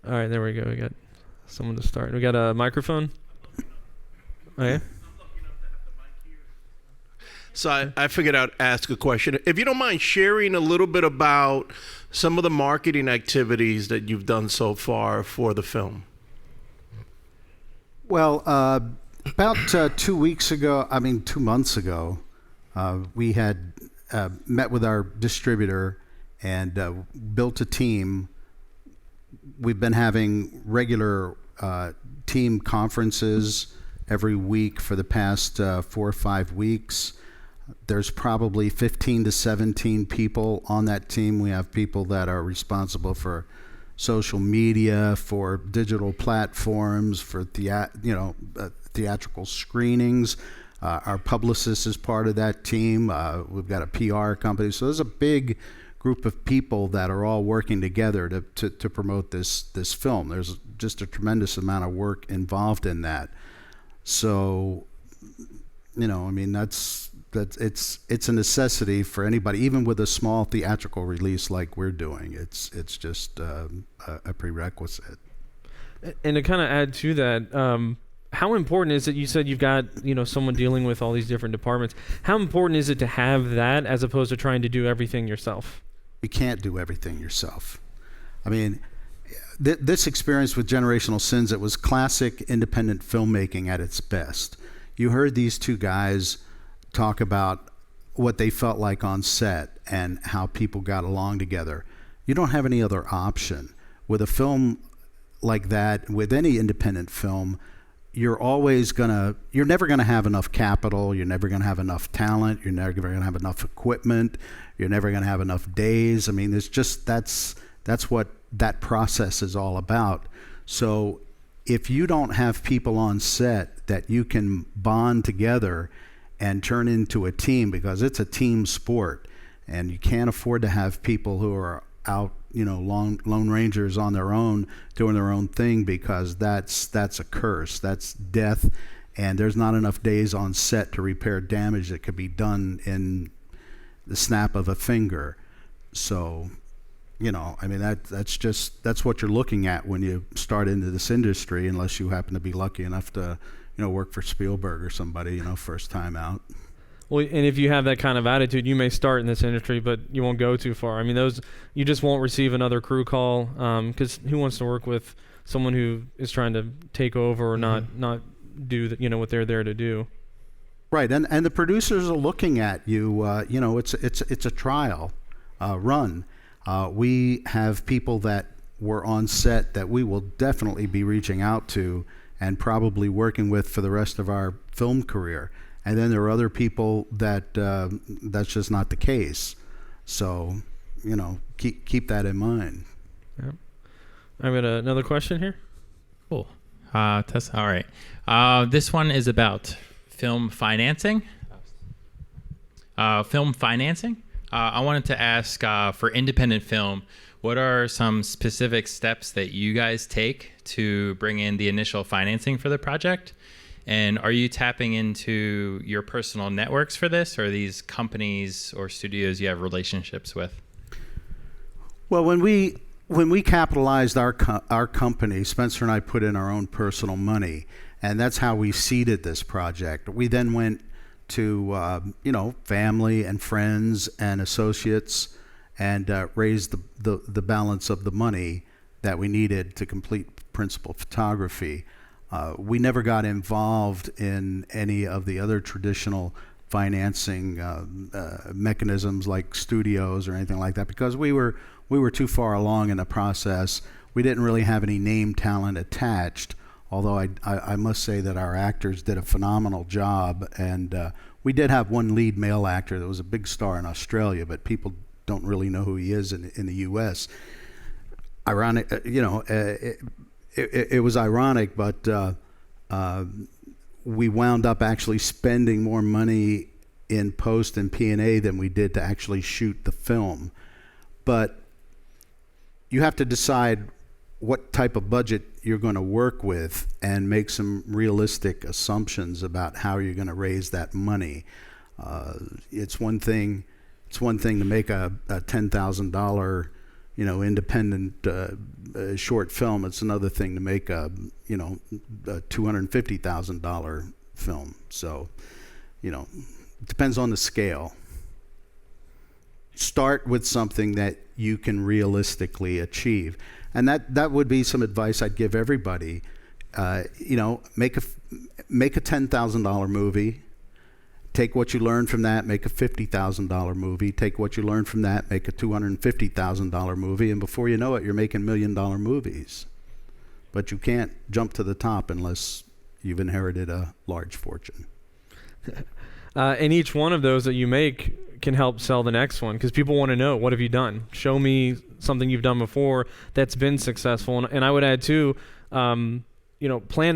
Speaker 1: All right, there we go. We got someone to start. We got a microphone. Oh, yeah?
Speaker 7: So I figured I'd ask a question. If you don't mind sharing a little bit about some of the marketing activities that you've done so far for the film.
Speaker 3: Well, about 2 months ago, we had met with our distributor and built a team. We've been having regular team conferences every week for the past 4 or 5 weeks. There's probably 15 to 17 people on that team. We have people that are responsible for social media, for digital platforms, for theatrical screenings. Our publicist is part of that team. We've got a PR company. So there's a big group of people that are all working together to promote this film. There's just a tremendous amount of work involved in that. So, I mean, it's a necessity for anybody, even with a small theatrical release like we're doing. It's just a prerequisite.
Speaker 1: And to kind of add to that, how important is it? You said you've got someone dealing with all these different departments. How important is it to have that as opposed to trying to do everything yourself?
Speaker 3: You can't do everything yourself. I mean, this experience with Generational Sins, it was classic independent filmmaking at its best. You heard these two guys talk about what they felt like on set and how people got along together. You don't have any other option. With a film like that, with any independent film, you're never gonna have enough capital, you're never gonna have enough talent, you're never gonna have enough equipment, you're never gonna have enough days. I mean, that's what that process is all about. So if you don't have people on set that you can bond together and turn into a team, because it's a team sport, and you can't afford to have people who are out, lone rangers on their own, doing their own thing, because that's a curse, that's death, and there's not enough days on set to repair damage that could be done in the snap of a finger. So, I mean, that's what you're looking at when you start into this industry, unless you happen to be lucky enough to work for Spielberg or somebody, first time out.
Speaker 1: Well, and if you have that kind of attitude, you may start in this industry, but you won't go too far. I mean, you just won't receive another crew call, because who wants to work with someone who is trying to take over or not do what they're there to do?
Speaker 3: Right, and the producers are looking at you. It's a trial run. We have people that were on set that we will definitely be reaching out to and probably working with for the rest of our film career. And then there are other people that that's just not the case. So, keep that in mind.
Speaker 1: Yep. I've got another question here.
Speaker 8: Cool. Tessa, all right. This one is about film financing. film financing. I wanted to ask for independent film, what are some specific steps that you guys take to bring in the initial financing for the project? And are you tapping into your personal networks for this, or are these companies or studios you have relationships with?
Speaker 3: Well, when we capitalized our company, Spencer and I put in our own personal money, and that's how we seeded this project. We then went to family and friends and associates and raised the balance of the money that we needed to complete principal photography. We never got involved in any of the other traditional financing mechanisms like studios or anything like that, because we were too far along in the process. We didn't really have any name talent attached, although I must say that our actors did a phenomenal job, and we did have one lead male actor that was a big star in Australia, but people don't really know who he is in the U.S. Ironic, it was ironic, but we wound up actually spending more money in post and P&A than we did to actually shoot the film. But you have to decide what type of budget you're going to work with and make some realistic assumptions about how you're going to raise that money. It's one thing to make a $10,000 independent short film. It's another thing to make a $250,000 film. So, it depends on the scale. Start with something that you can realistically achieve. And that would be some advice I'd give everybody. Make a $10,000 movie. Take what you learn from that, make a $50,000 movie. Take what you learn from that, make a $250,000 movie. And before you know it, you're making $1 million movies. But you can't jump to the top unless you've inherited a large fortune.
Speaker 1: And each one of those that you make can help sell the next one, because people want to know, what have you done? Show me something you've done before that's been successful. And I would add too, plan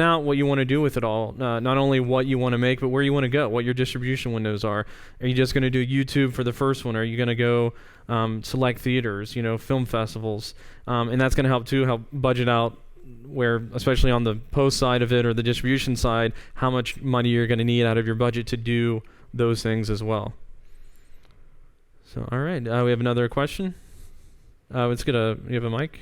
Speaker 1: out what you want to do with it all. Not only what you want to make, but where you want to go, what your distribution windows are. Are you just going to do YouTube for the first one? Are you going to go select theaters, film festivals? And that's going to help budget out where, especially on the post side of it or the distribution side, how much money you're going to need out of your budget to do those things as well. So, all right, we have another question. You have a mic?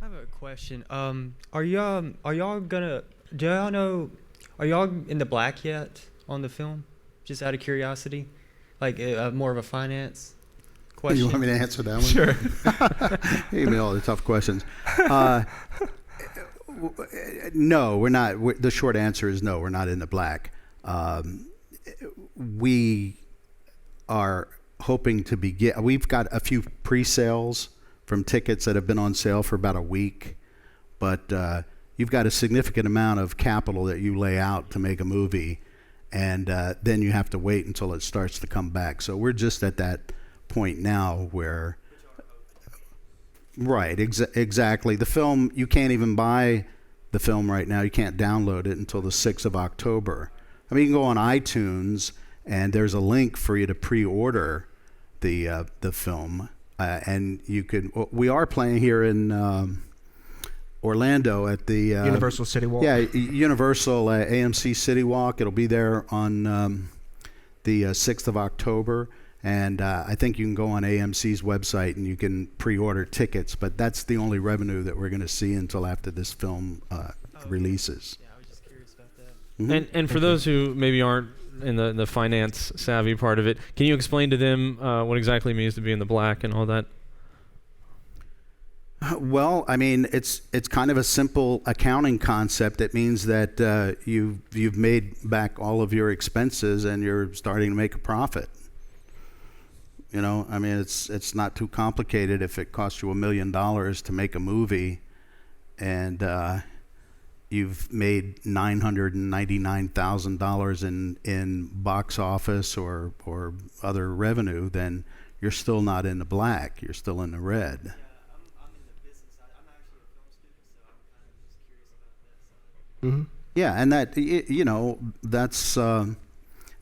Speaker 9: I have a question. Are y'all in the black yet on the film? Just out of curiosity, like more of a finance question.
Speaker 3: You want me to answer that one?
Speaker 9: Sure.
Speaker 3: You give me all the tough questions. No, we're not. The short answer is no, we're not in the black. We are hoping to begin. We've got a few pre-sales from tickets that have been on sale for about a week, but you've got a significant amount of capital that you lay out to make a movie, and then you have to wait until it starts to come back. So we're just at that point now where, right, exactly. The film, you can't even buy the film right now. You can't download it until the 6th of October. I mean, you can go on iTunes, and there's a link for you to pre-order the film. And you could. We are playing here in Orlando at the
Speaker 2: Universal City Walk.
Speaker 3: Yeah, Universal AMC City Walk. It'll be there on the 6th of October, and I think you can go on AMC's website and you can pre-order tickets. But that's the only revenue that we're going to see until after this film releases.
Speaker 9: Yeah, I was just curious about that.
Speaker 3: Mm-hmm.
Speaker 1: And for those who maybe aren't in the finance savvy part of it, can you explain to them what exactly it means to be in the black and all that?
Speaker 3: Well, I mean, it's kind of a simple accounting concept. It means that you've made back all of your expenses and you're starting to make a profit. I mean, it's not too complicated. If it costs you $1 million to make a movie, and you've made $999,000 in box office or other revenue, then you're still not in the black. You're still in the red.
Speaker 9: I'm in the business side. I'm actually a film student, so I'm kind of just curious about that side.
Speaker 2: Mm-hmm.
Speaker 3: Yeah, and that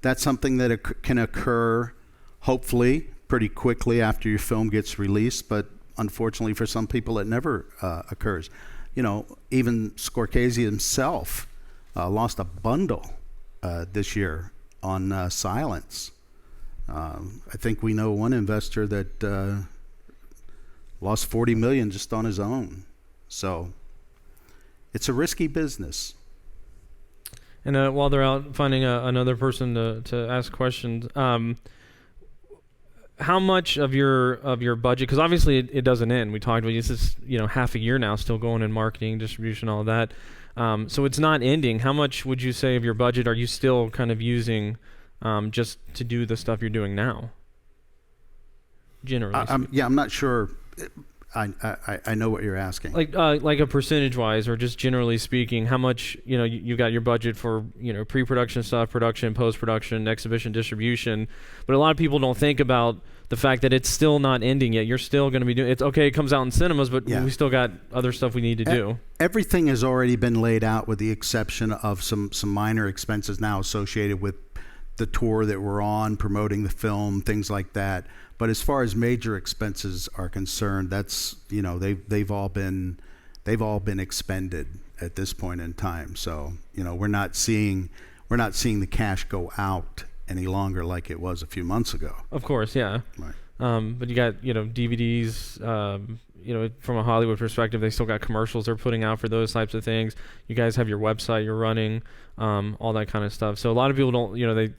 Speaker 3: that's something that can occur, hopefully, pretty quickly after your film gets released. But unfortunately, for some people, it never occurs. Even Scorsese himself lost a bundle this year on silence. I think we know one investor that lost $40 million just on his own. So it's a risky business.
Speaker 1: And while they're out finding another person to ask questions, how much of your budget? Because obviously it doesn't end. We talked about this is half a year now, still going in marketing, distribution, all of that. So it's not ending. How much would you say of your budget are you still kind of using just to do the stuff you're doing now? Generally,
Speaker 3: I'm not sure. I know what you're asking.
Speaker 1: Like a percentage-wise, or just generally speaking, how much you got your budget for pre-production stuff, production, post-production, exhibition, distribution, but a lot of people don't think about the fact that it's still not ending yet. You're still going to be doing it's okay. It comes out in cinemas, but we still got other stuff we need to do.
Speaker 3: Everything has already been laid out, with the exception of some minor expenses now associated with the tour that we're on, promoting the film, things like that. But as far as major expenses are concerned, that's they've all been expended at this point in time. So we're not seeing the cash go out any longer like it was a few months ago.
Speaker 1: Of course, yeah.
Speaker 3: Right.
Speaker 1: But you got DVDs. From a Hollywood perspective, they still got commercials they're putting out for those types of things. You guys have your website you're running, all that kind of stuff. So a lot of people don't, they.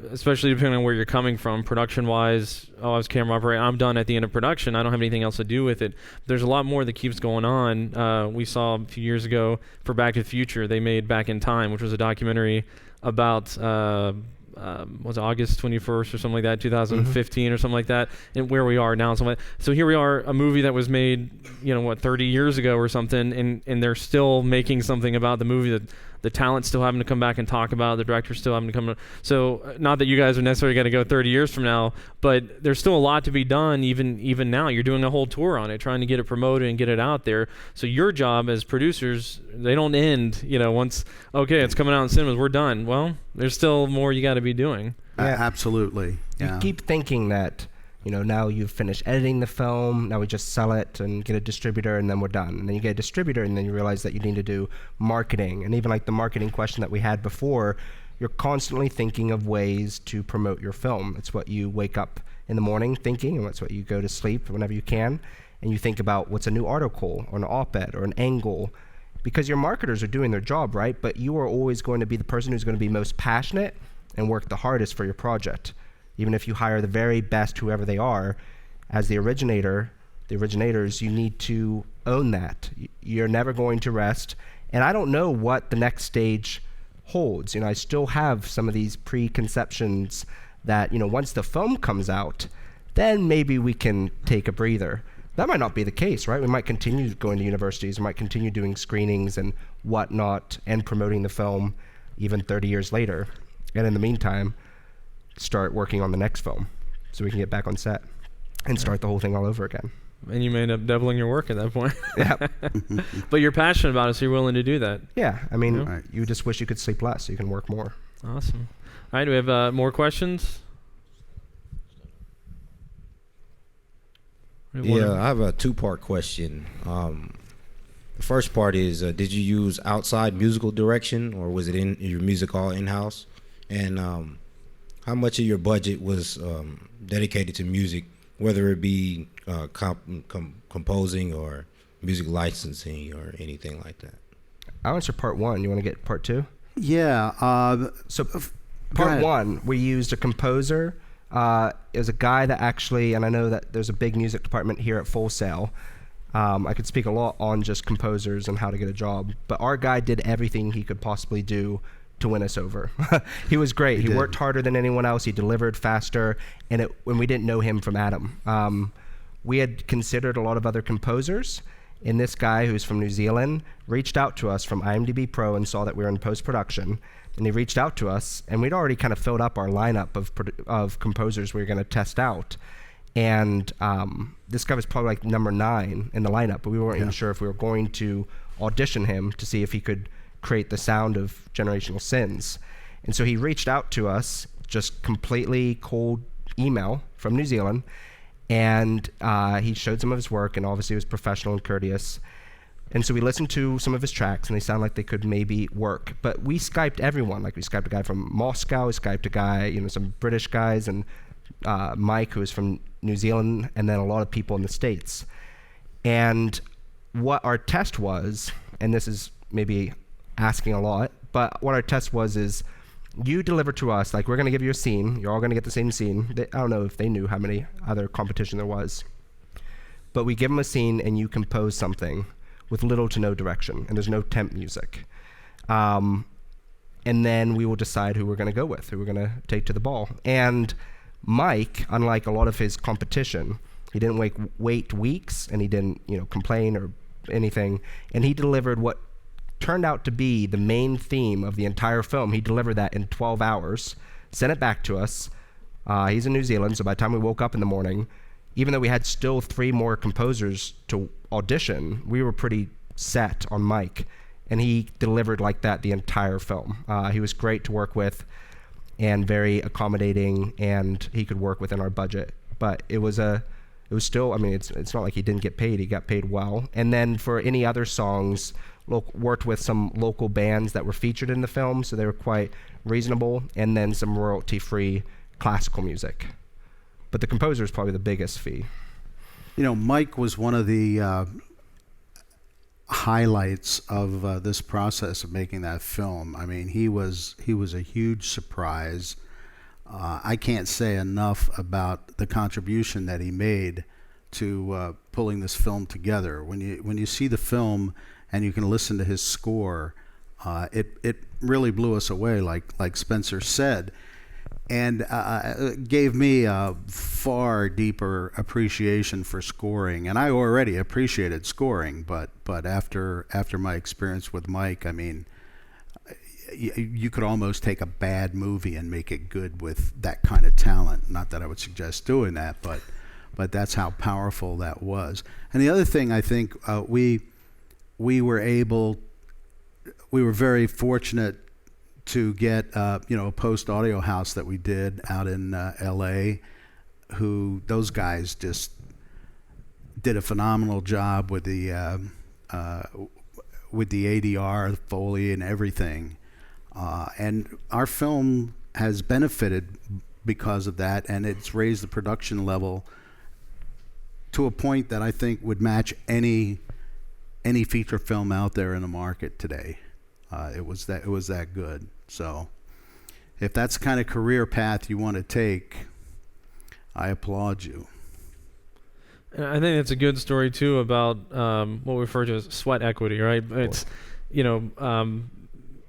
Speaker 1: Especially depending on where you're coming from, production-wise, I was camera operator, I'm done at the end of production. I don't have anything else to do with it. There's a lot more that keeps going on. We saw a few years ago for Back to the Future, they made Back in Time, which was a documentary about, was it August 21st or something like that, 2015 or something like that, and where we are now. So here we are, a movie that was made, 30 years ago or something, and they're still making something about the movie that the talent's still having to come back and talk about, the director's still having to come. So not that you guys are necessarily going to go 30 years from now, but there's still a lot to be done even now. You're doing a whole tour on it, trying to get it promoted and get it out there. So your job as producers, they don't end, once, okay, it's coming out in cinemas, we're done. Well, there's still more you got to be doing.
Speaker 3: Yeah. Absolutely.
Speaker 2: You keep thinking that, now you've finished editing the film, now we just sell it and get a distributor and then we're done. And then you get a distributor and then you realize that you need to do marketing. And even like the marketing question that we had before, you're constantly thinking of ways to promote your film. It's what you wake up in the morning thinking, and that's what you go to sleep whenever you can. And you think about what's a new article or an op-ed or an angle, because your marketers are doing their job, right? But you are always going to be the person who's going to be most passionate and work the hardest for your project. Even if you hire the very best, whoever they are, as the originators, you need to own that. You're never going to rest. And I don't know what the next stage holds. I still have some of these preconceptions that, once the film comes out, then maybe we can take a breather. That might not be the case, right? We might continue going to universities, we might continue doing screenings and whatnot and promoting the film even 30 years later. And in the meantime, start working on the next film so we can get back on set and start the whole thing all over again.
Speaker 1: And you may end up doubling your work at that point.
Speaker 2: Yeah.
Speaker 1: But you're passionate about it, so you're willing to do that.
Speaker 2: Yeah. I mean, you just wish you could sleep less so you can work more.
Speaker 1: Awesome. All right, do we have more questions?
Speaker 10: Yeah, I have a two-part question. The first part is, did you use outside musical direction, or was it in your music all in-house? And how much of your budget was dedicated to music, whether it be composing or music licensing or anything like that?
Speaker 2: I'll answer part one. You want to get part two?
Speaker 3: Yeah.
Speaker 2: So part one, we used a composer. It was a guy that actually, and I know that there's a big music department here at Full Sail. I could speak a lot on just composers and how to get a job, but our guy did everything he could possibly do to win us over. He was great. He worked harder than anyone else. He delivered faster, and when we didn't know him from Adam. We had considered a lot of other composers, and this guy who's from New Zealand reached out to us from IMDb Pro and saw that we were in post-production, and he reached out to us, and we'd already kind of filled up our lineup of composers we were going to test out. And this guy was probably like number 9 in the lineup, but we weren't even sure if we were going to audition him to see if he could create the sound of Generational Sins. And so he reached out to us, just completely cold email from New Zealand, and he showed some of his work, and obviously he was professional and courteous. And so we listened to some of his tracks, and they sound like they could maybe work. But we Skyped everyone. Like, we Skyped a guy from Moscow, we Skyped a guy, some British guys, and Mike, who is from New Zealand, and then a lot of people in the States. And what our test was, and this is maybe asking a lot, but what our test was is, you deliver to us, like, we're going to give you a scene. You're all going to get the same scene. I don't know if they knew how many other competition there was. But we give them a scene, and you compose something with little to no direction, and there's no temp music. And then we will decide who we're going to go with, who we're going to take to the ball. And Mike, unlike a lot of his competition, he didn't wait weeks, and he didn't complain or anything. And he delivered what turned out to be the main theme of the entire film. He delivered that in 12 hours, sent it back to us. He's in New Zealand, so by the time we woke up in the morning, even though we had still 3 more composers to audition, we were pretty set on Mike, and he delivered like that the entire film. He was great to work with and very accommodating, and he could work within our budget. But it was still, it's not like he didn't get paid. He got paid well. And then for any other songs, worked with some local bands that were featured in the film, so they were quite reasonable, and then some royalty-free classical music. But the composer is probably the biggest fee.
Speaker 3: Mike was one of the highlights of this process of making that film. I mean, he was a huge surprise. I can't say enough about the contribution that he made to pulling this film together. When you see the film and you can listen to his score, it really blew us away, like Spencer said, and gave me a far deeper appreciation for scoring. And I already appreciated scoring, but after my experience with Mike, I mean, you could almost take a bad movie and make it good with that kind of talent. Not that I would suggest doing that, but that's how powerful that was. And the other thing, I think, we were very fortunate to get a post audio house that we did out in LA, who those guys just did a phenomenal job with the ADR, Foley, and everything. And our film has benefited because of that, and it's raised the production level to a point that I think would match any feature film out there in the market today. It was that good. So if that's the kind of career path you want to take, I applaud you.
Speaker 1: I think it's a good story too about what we refer to as sweat equity, right? It's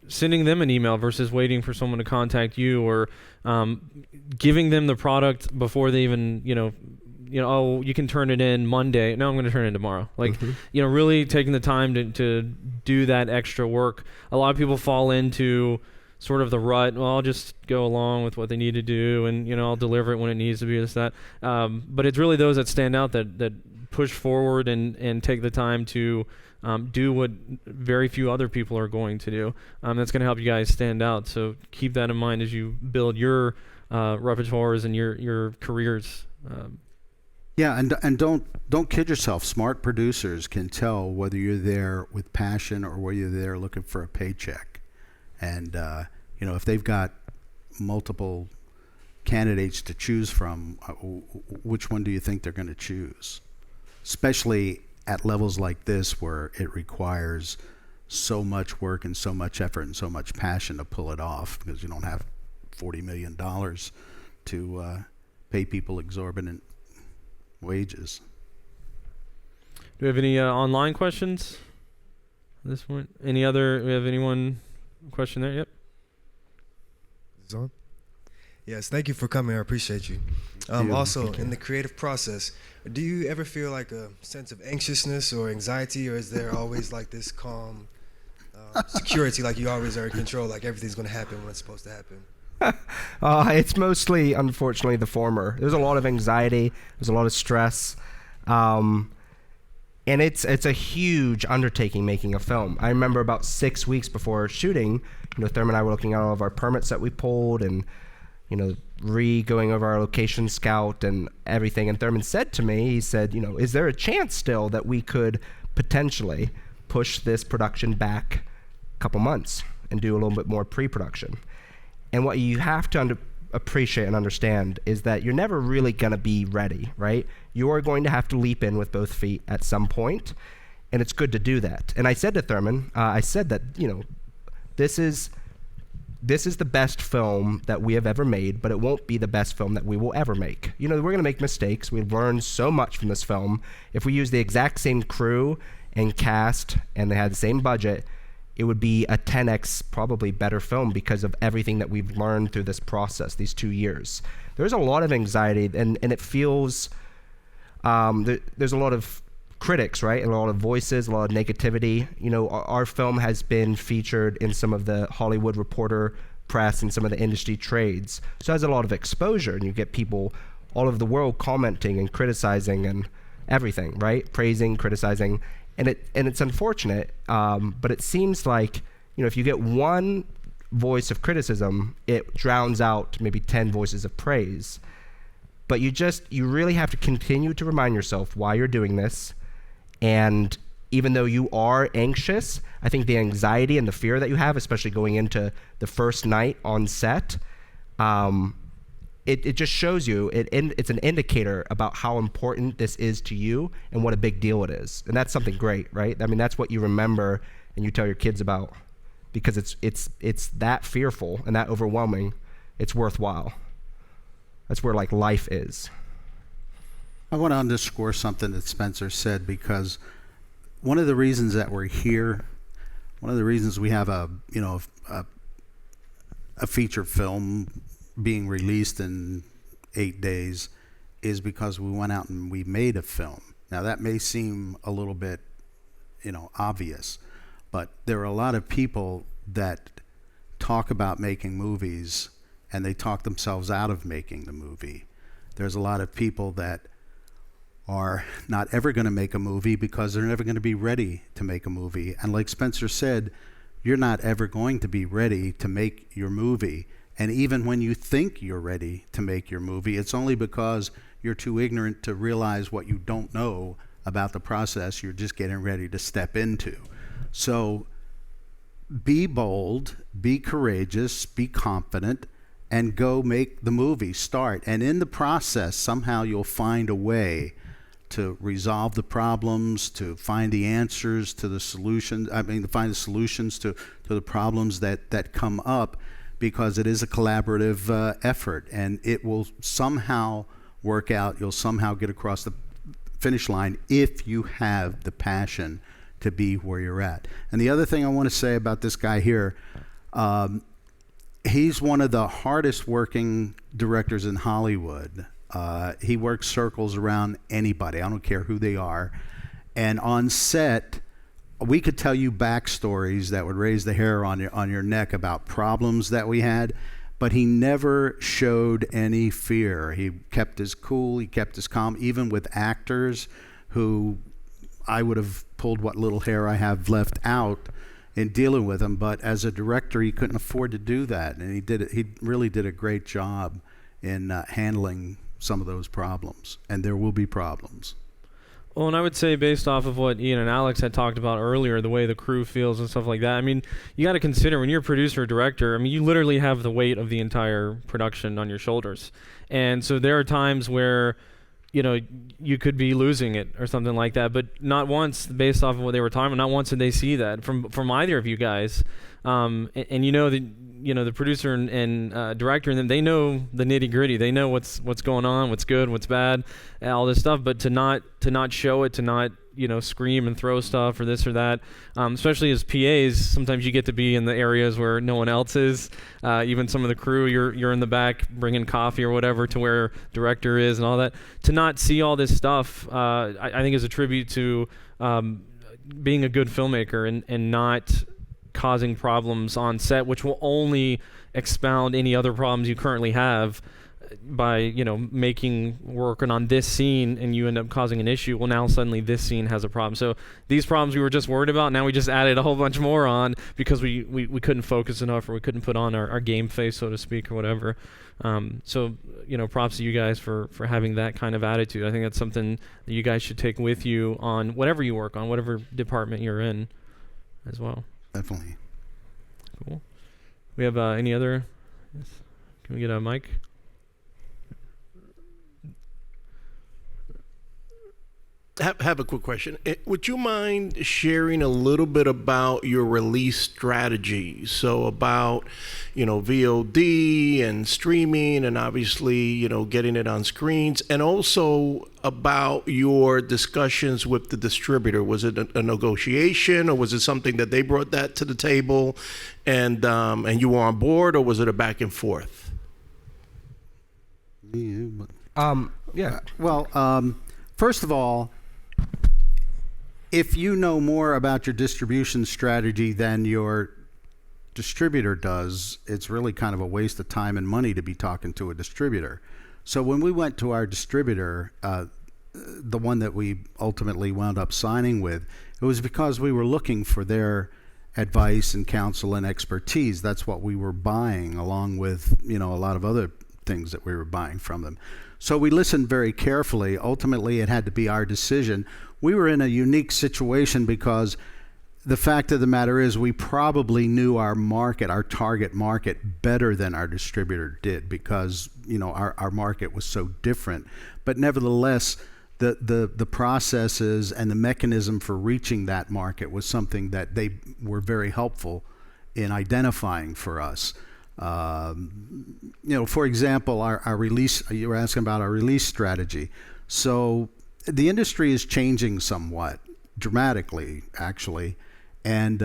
Speaker 1: sending them an email versus waiting for someone to contact you, or giving them the product before they even oh, you can turn it in Monday. No, I'm going to turn it in tomorrow. Like, really taking the time to do that extra work. A lot of people fall into sort of the rut. Well, I'll just go along with what they need to do, and I'll deliver it when it needs to be, this, that. But it's really those that stand out that push forward and take the time to do what very few other people are going to do. That's going to help you guys stand out. So keep that in mind as you build your repertoires and your careers.
Speaker 3: Yeah, and don't kid yourself. Smart producers can tell whether you're there with passion or whether you're there looking for a paycheck. And if they've got multiple candidates to choose from, which one do you think they're going to choose? Especially at levels like this, where it requires so much work and so much effort and so much passion to pull it off, because you don't have $40 million to pay people exorbitant wages.
Speaker 1: Do we have any online questions at this point? We have anyone question there? Yep.
Speaker 11: Is it on? Yes, thank you for coming. I appreciate you. Also, in the creative process, do you ever feel like a sense of anxiousness or anxiety, or is there always like this calm security, like you always are in control, like everything's going to happen when it's supposed to happen?
Speaker 2: It's mostly, unfortunately, the former. There's a lot of anxiety. There's a lot of stress. And it's a huge undertaking making a film. I remember about 6 weeks before shooting, Thurman and I were looking at all of our permits that we pulled and, going over our location scout and everything. And Thurman said to me, he said, is there a chance still that we could potentially push this production back a couple months and do a little bit more pre-production? And what you have to appreciate and understand is that you're never really going to be ready, right? You are going to have to leap in with both feet at some point, and it's good to do that. And I said to Thurman, I said that, this is the best film that we have ever made, but it won't be the best film that we will ever make. We're going to make mistakes. We've learned so much from this film. If we use the exact same crew and cast and they had the same budget, it would be a 10x probably better film because of everything that we've learned through this process, these 2 years. There's a lot of anxiety, and it feels, there's a lot of critics, right? And a lot of voices, a lot of negativity. Our film has been featured in some of the Hollywood Reporter press and some of the industry trades. So it has a lot of exposure, and you get people all over the world commenting and criticizing and everything, right? Praising, criticizing. And it's unfortunate, but it seems like, if you get one voice of criticism, it drowns out maybe 10 voices of praise. But you really have to continue to remind yourself why you're doing this. And even though you are anxious, I think the anxiety and the fear that you have, especially going into the first night on set, it just shows you, it's an indicator about how important this is to you and what a big deal it is. And that's something great, right? I mean, that's what you remember and you tell your kids about, because it's that fearful and that overwhelming. It's worthwhile. That's where life is.
Speaker 3: I want to underscore something that Spencer said, because one of the reasons that we're here, one of the reasons we have a feature film being released in 8 days is because we went out and we made a film. Now that may seem a little bit, obvious, but there are a lot of people that talk about making movies and they talk themselves out of making the movie. There's a lot of people that are not ever going to make a movie because they're never going to be ready to make a movie. And like Spencer said, you're not ever going to be ready to make your movie. And even when you think you're ready to make your movie, it's only because you're too ignorant to realize what you don't know about the process you're just getting ready to step into. So be bold, be courageous, be confident, and go make the movie. Start. And in the process, somehow you'll find a way to resolve the problems, to find the answers to the solutions, to find the solutions to the problems that come up, because it is a collaborative effort, and it will somehow work out. You'll somehow get across the finish line if you have the passion to be where you're at. And the other thing I want to say about this guy here, he's one of the hardest working directors in Hollywood. He works circles around anybody. I don't care who they are. And on set, we could tell you backstories that would raise the hair on your neck about problems that we had, but he never showed any fear. He kept his cool, he kept his calm, even with actors who I would have pulled what little hair I have left out in dealing with him. But as a director, he couldn't afford to do that, and he really did a great job in handling some of those problems, and there will be problems.
Speaker 1: Well, and I would say, based off of what Ian and Alex had talked about earlier, the way the crew feels and stuff like that, I mean, you got to consider, when you're a producer or director, I mean, you literally have the weight of the entire production on your shoulders. And so there are times where, you could be losing it or something like that, but not once, based off of what they were talking about, not once did they see that from either of you guys. And the producer and director, and them, they know the nitty gritty. They know what's going on, what's good, what's bad, all this stuff. But to not show it, to not scream and throw stuff or this or that, especially as PAs, sometimes you get to be in the areas where no one else is. Even some of the crew, you're in the back bringing coffee or whatever to where director is and all that. To not see all this stuff, I think is a tribute to being a good filmmaker and not causing problems on set, which will only expound any other problems you currently have. by working on this scene and you end up causing an issue, well, now suddenly this scene has a problem. So these problems we were just worried about, now we just added a whole bunch more on because we couldn't focus enough, or we couldn't put on our game face, so to speak, or whatever. So props to you guys for having that kind of attitude. I think that's something that you guys should take with you on whatever you work on, whatever department you're in as well.
Speaker 3: Definitely.
Speaker 1: Cool. We have any other? Yes. Can we get a mic?
Speaker 7: Have a quick question. Would you mind sharing a little bit about your release strategy? So about, VOD and streaming, and obviously, getting it on screens, and also about your discussions with the distributor. Was it a negotiation, or was it something that they brought that to the table, and you were on board, or was it a back and forth?
Speaker 2: Yeah.
Speaker 3: Well, first of all, if you know more about your distribution strategy than your distributor does, it's really kind of a waste of time and money to be talking to a distributor. So when we went to our distributor, the one that we ultimately wound up signing with, it was because we were looking for their advice and counsel and expertise. That's what we were buying, along with a lot of other things that we were buying from them. So we listened very carefully. Ultimately, it had to be our decision. We were in a unique situation because the fact of the matter is we probably knew our market, our target market, better than our distributor did, because our market was so different. But nevertheless, the processes and the mechanism for reaching that market was something that they were very helpful in identifying for us. For example, our release, you were asking about our release strategy. So the industry is changing somewhat, dramatically, actually. And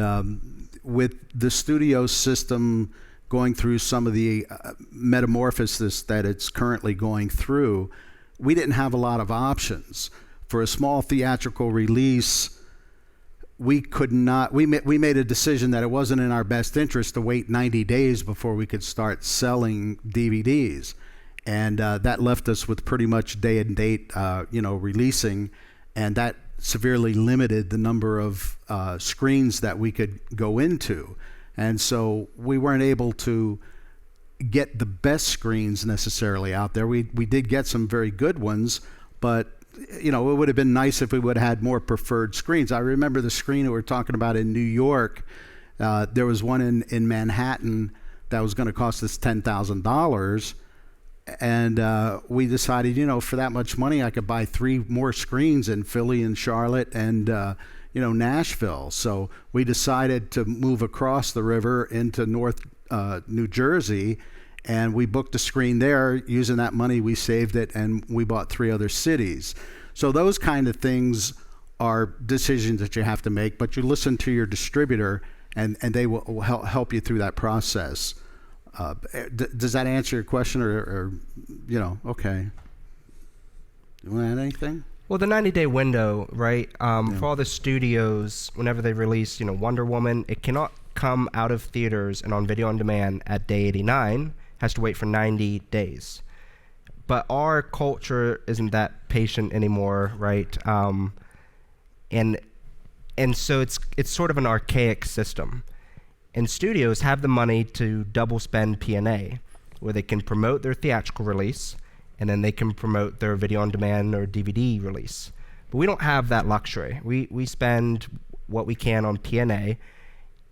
Speaker 3: with the studio system going through some of the metamorphosis that it's currently going through, we didn't have a lot of options. For a small theatrical release, we could not, we made a decision that it wasn't in our best interest to wait 90 days before we could start selling DVDs. And that left us with pretty much day and date, releasing, and that severely limited the number of screens that we could go into. And so we weren't able to get the best screens necessarily out there. We did get some very good ones, but it would have been nice if we would have had more preferred screens. I remember the screen that we're talking about in New York. There was one in Manhattan that was going to cost us $10,000. And we decided, for that much money, I could buy 3 more screens in Philly and Charlotte and, Nashville. So we decided to move across the river into North New Jersey, and we booked a screen there. Using that money, we saved it, and we bought 3 other cities. So those kind of things are decisions that you have to make, but you listen to your distributor, and they will help you through that process. Does that answer your question, or okay? You want to add anything?
Speaker 2: Well, the 90-day window, right? For all the studios, whenever they release, Wonder Woman, it cannot come out of theaters and on video on demand at day 89. Has to wait for 90 days. But our culture isn't that patient anymore, right? And so it's sort of an archaic system. And studios have the money to double spend P&A, where they can promote their theatrical release, and then they can promote their video on demand or DVD release. But we don't have that luxury. We spend what we can on P&A,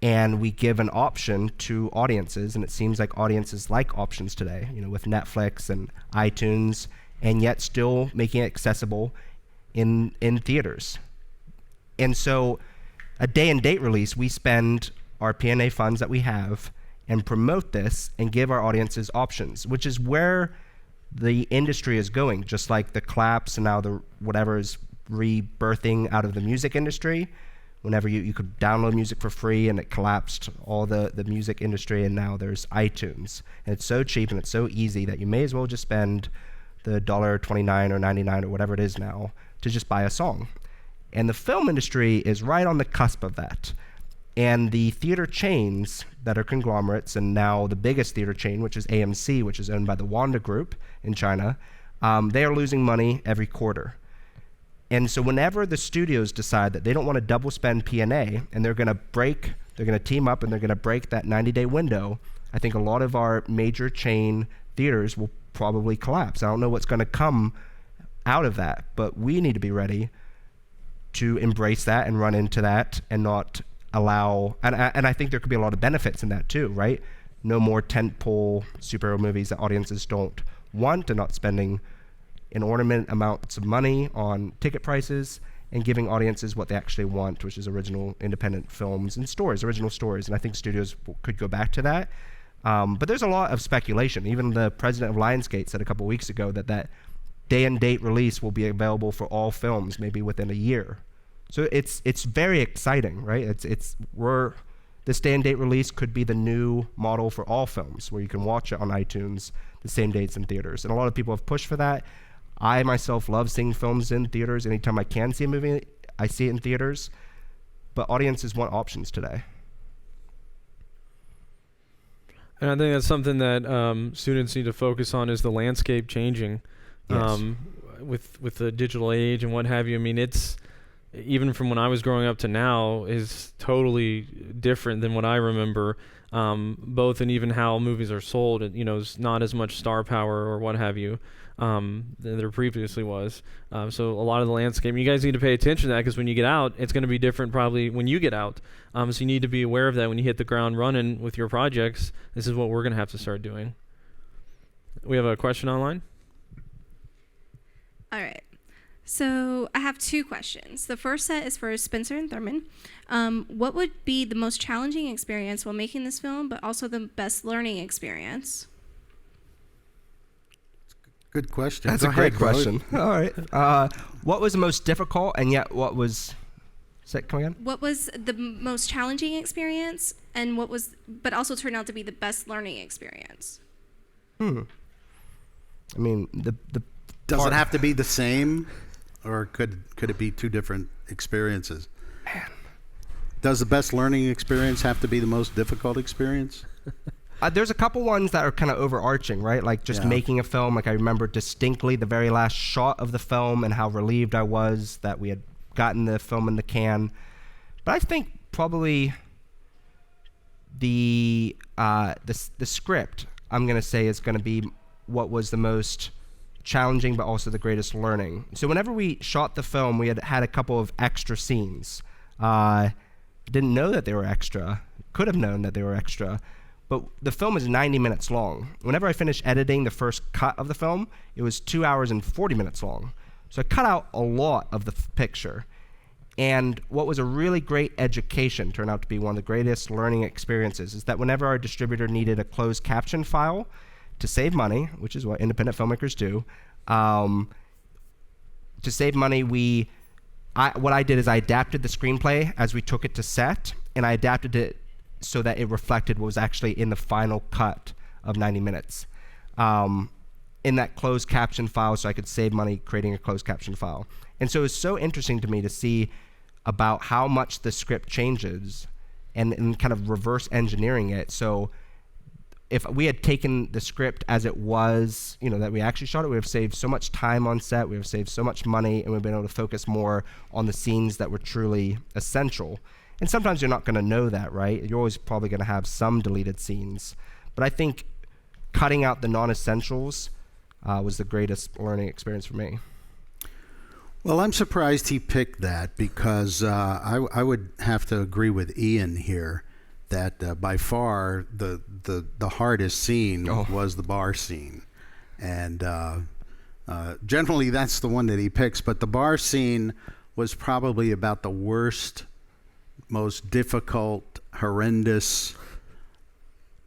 Speaker 2: and we give an option to audiences, and it seems like audiences like options today, with Netflix and iTunes, and yet still making it accessible in theaters. And so a day and date release, we spend our P&A funds that we have and promote this and give our audiences options, which is where the industry is going, just like the claps and now the whatever is rebirthing out of the music industry. Whenever you could download music for free, and it collapsed all the music industry, and now there's iTunes. And it's so cheap and it's so easy that you may as well just spend the $29 or $99 or whatever it is now to just buy a song. And the film industry is right on the cusp of that. And the theater chains that are conglomerates, and now the biggest theater chain, which is AMC, which is owned by the Wanda Group in China, they are losing money every quarter. And so whenever the studios decide that they don't want to double spend P&A and they're going to team up and they're going to break that 90-day window, I think a lot of our major chain theaters will probably collapse. I don't know what's going to come out of that, but we need to be ready to embrace that and run into that and not allow, and I think there could be a lot of benefits in that too, right? No more tentpole superhero movies that audiences don't want, and not spending inordinate amounts of money on ticket prices, and giving audiences what they actually want, which is original independent films and stories, original stories. And I think studios could go back to that. But there's a lot of speculation. Even the president of Lionsgate said a couple weeks ago that day and date release will be available for all films maybe within a year. So it's very exciting, right? This day and date release could be the new model for all films, where you can watch it on iTunes the same dates in theaters. And a lot of people have pushed for that. I myself love seeing films in theaters. Anytime I can see a movie, I see it in theaters. But audiences want options today.
Speaker 1: And I think that's something that students need to focus on, is the landscape changing.
Speaker 2: Yes.
Speaker 1: With the digital age and what have you. I mean, it's, even from when I was growing up to now, is totally different than what I remember, both in even how movies are sold. It's not as much star power or what have you than there previously was. So a lot of the landscape, you guys need to pay attention to that, because when you get out, it's going to be different probably when you get out. So you need to be aware of that when you hit the ground running with your projects. This is what we're going to have to start doing. We have a question online.
Speaker 12: All right. So I have two questions. The first set is for Spencer and Thurman. What would be the most challenging experience while making this film, but also the best learning experience?
Speaker 3: Good question.
Speaker 2: That's a great question. All right. What was the most difficult, and yet what was... Come again?
Speaker 12: What was the most challenging experience, and but also turned out to be the best learning experience?
Speaker 2: I mean,
Speaker 3: Does it have to be the same, or could it be two different experiences?
Speaker 2: Man.
Speaker 3: Does the best learning experience have to be the most difficult experience?
Speaker 2: There's a couple ones that are kind of overarching, right? Like just making a film. Like I remember distinctly the very last shot of the film and how relieved I was that we had gotten the film in the can. But I think probably the script, I'm going to say, is going to be what was the most challenging, but also the greatest learning. So whenever we shot the film, we had a couple of extra scenes. Didn't know that they were extra. Could have known that they were extra. But the film is 90 minutes long. Whenever I finished editing the first cut of the film, it was 2 hours and 40 minutes long. So I cut out a lot of the picture. And what was a really great education turned out to be one of the greatest learning experiences, is that whenever our distributor needed a closed caption file to save money, which is what independent filmmakers do, to save money, what I did is I adapted the screenplay as we took it to set, and I adapted it so that it reflected what was actually in the final cut of 90 minutes in that closed caption file, so I could save money creating a closed caption file. And so it was so interesting to me to see about how much the script changes and kind of reverse engineering it. So if we had taken the script as it was, that we actually shot it, we would have saved so much time on set, we would have saved so much money, and we've been able to focus more on the scenes that were truly essential. And sometimes you're not going to know that, right? You're always probably going to have some deleted scenes. But I think cutting out the non-essentials was the greatest learning experience for me.
Speaker 3: Well, I'm surprised he picked that, because I would have to agree with Ian here that by far the hardest scene was the bar scene. And generally that's the one that he picks, but the bar scene was probably about the worst, most difficult, horrendous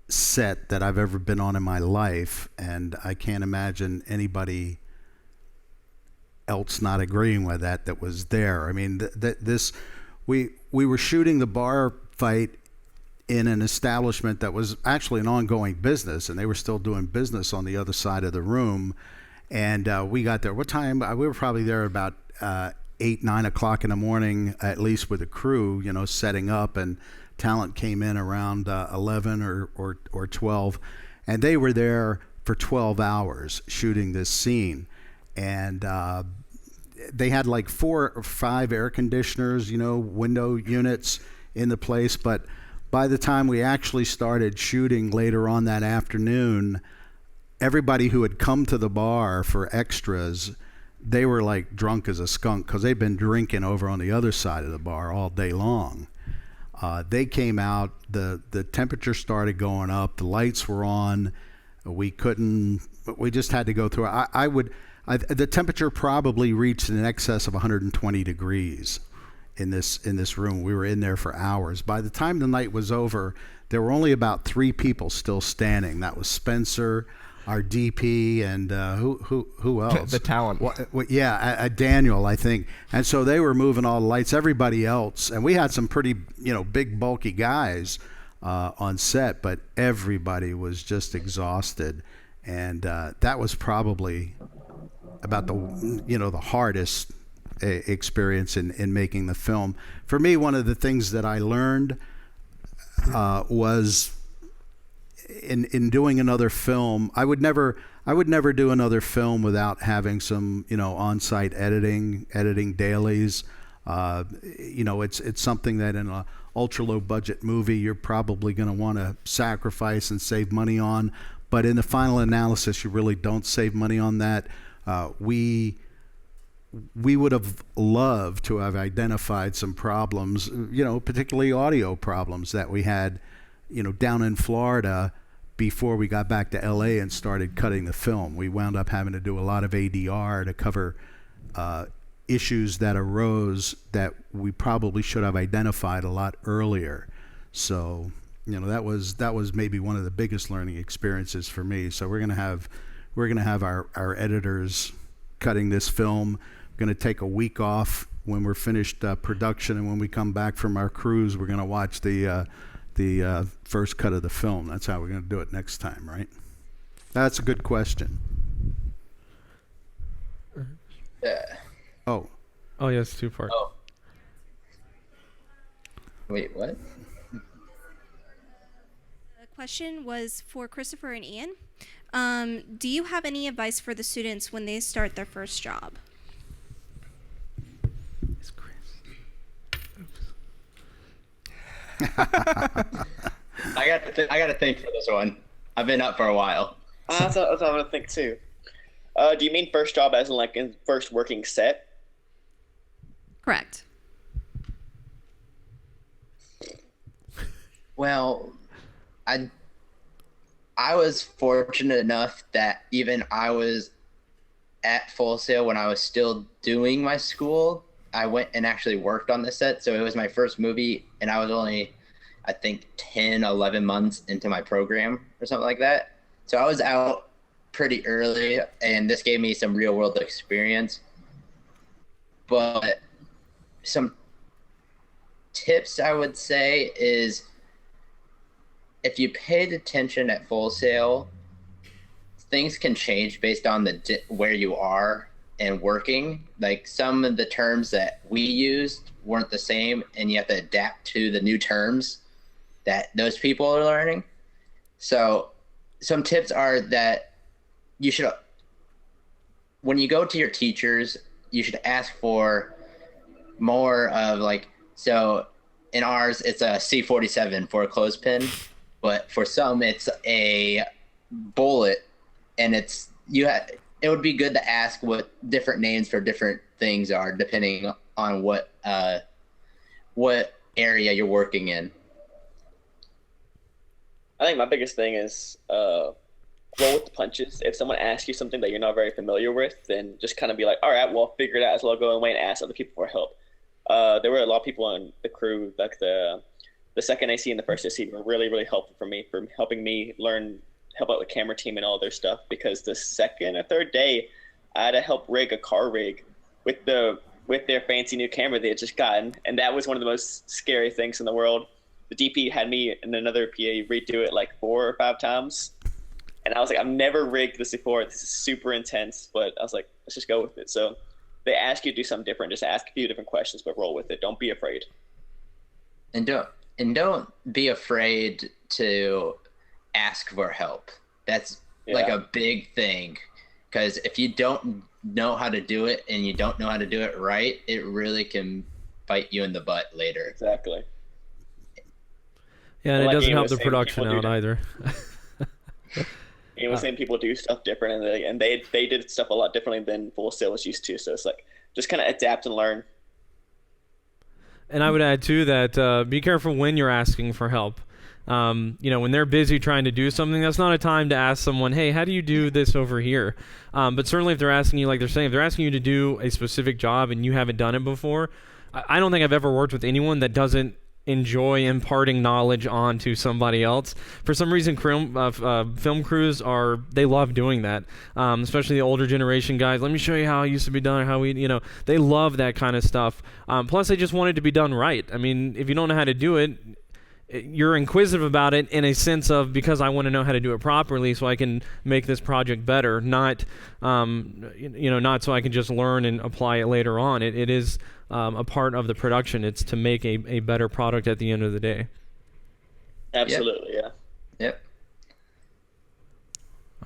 Speaker 3: set that I've ever been on in my life, and I can't imagine anybody else not agreeing with that was there. I mean, we were shooting the bar fight in an establishment that was actually an ongoing business, and they were still doing business on the other side of the room. And we got there. What time? We were probably there about 8, 9 o'clock in the morning, at least with the crew, setting up and talent came in around 11 or 12, and they were there for 12 hours shooting this scene. And they had like 4 or 5 air conditioners, window units in the place. But by the time we actually started shooting later on that afternoon, everybody who had come to the bar for extras, they were like drunk as a skunk because they'd been drinking over on the other side of the bar all day long. They came out, the temperature started going up, the lights were on, we just had to go through. The temperature probably reached in excess of 120 degrees in this room. We were in there for hours. By the time the night was over, there were only about 3 people still standing. That was Spencer, our DP, and who else?
Speaker 2: The talent.
Speaker 3: Daniel, I think. And so they were moving all the lights. Everybody else, and we had some pretty, big, bulky guys on set, but everybody was just exhausted, and that was probably about the hardest experience in making the film. For me, one of the things that I learned was in doing another film, I would never do another film without having some on-site editing dailies. It's something that in a ultra low budget movie you're probably going to want to sacrifice and save money on, but in the final analysis you really don't save money on that. We would have loved to have identified some problems, particularly audio problems that we had, down in Florida before we got back to LA and started cutting the film. We wound up having to do a lot of ADR to cover issues that arose that we probably should have identified a lot earlier. So, that was maybe one of the biggest learning experiences for me. So we're gonna have our editors cutting this film. We're gonna take a week off when we're finished production, and when we come back from our cruise, we're gonna watch the first cut of the film. That's how we're gonna do it next time, right? That's a good question.
Speaker 6: Yeah.
Speaker 1: Oh yes, 2-part.
Speaker 6: Oh. Wait, what?
Speaker 12: The question was for Christopher and Ian. Do you have any advice for the students when they start their first job?
Speaker 1: It's Chris.
Speaker 6: I got to think for this one. I've been up for a while.
Speaker 5: That's what I'm gonna think too. Do you mean first job as in first working set?
Speaker 12: Correct.
Speaker 6: Well, I was fortunate enough that even I was at Full Sail when I was still doing my school. I went and actually worked on the set, so it was my first movie, and I was only, I think, 10, 11 months into my program or something like that. So I was out pretty early, and this gave me some real-world experience. But some tips I would say is, if you paid attention at Full Sail, things can change based on where you are and working. Like some of the terms that we used weren't the same, and you have to adapt to the new terms that those people are learning. So some tips are that you should, when you go to your teachers, you should ask for more of so in ours, it's a C47 for a clothespin, but for some it's a bullet, and it would be good to ask what different names for different things are depending on what area you're working in.
Speaker 5: I think my biggest thing is roll with the punches. If someone asks you something that you're not very familiar with, then just kind of be like, all right, well, I'll figure it out, as well go away and ask other people for help. There were a lot of people on the crew, like the second AC and the first AC were really, really helpful for me, for helping me help out the camera team and all their stuff, because the second or third day I had to help rig a car rig with their fancy new camera they had just gotten, and that was one of the most scary things in the world. The DP had me and another PA redo it like 4 or 5 times, and I was like, I've never rigged this before, this is super intense, but I was like, let's just go with it. So they ask you to do something different, just ask a few different questions, but roll with it, don't be afraid.
Speaker 6: And And don't be afraid to ask for help. That's like a big thing, because if you don't know how to do it and you don't know how to do it right, it really can bite you in the butt later.
Speaker 5: Exactly.
Speaker 1: Yeah, and
Speaker 5: Like
Speaker 1: it doesn't
Speaker 5: Ian
Speaker 1: help
Speaker 5: was
Speaker 1: the
Speaker 5: saying,
Speaker 1: production
Speaker 5: people
Speaker 1: out
Speaker 5: do-
Speaker 1: either.
Speaker 5: Ian was saying people do stuff different, and they did stuff a lot differently than Full Sail was used to. So it's like just kind of adapt and learn.
Speaker 1: And I would add too that be careful when you're asking for help. When they're busy trying to do something, that's not a time to ask someone, hey, how do you do this over here? But certainly if they're asking you, like they're saying, if they're asking you to do a specific job and you haven't done it before, I don't think I've ever worked with anyone that doesn't enjoy imparting knowledge onto somebody else. For some reason, film crews they love doing that, especially the older generation guys. Let me show you how it used to be done, or how they love that kind of stuff. Plus, they just want it to be done right. I mean, if you don't know how to do it, you're inquisitive about it in a sense of, because I want to know how to do it properly so I can make this project better, not not so I can just learn and apply it later on. It is a part of the production. It's to make a better product at the end of the day.
Speaker 5: Absolutely,
Speaker 6: Yep.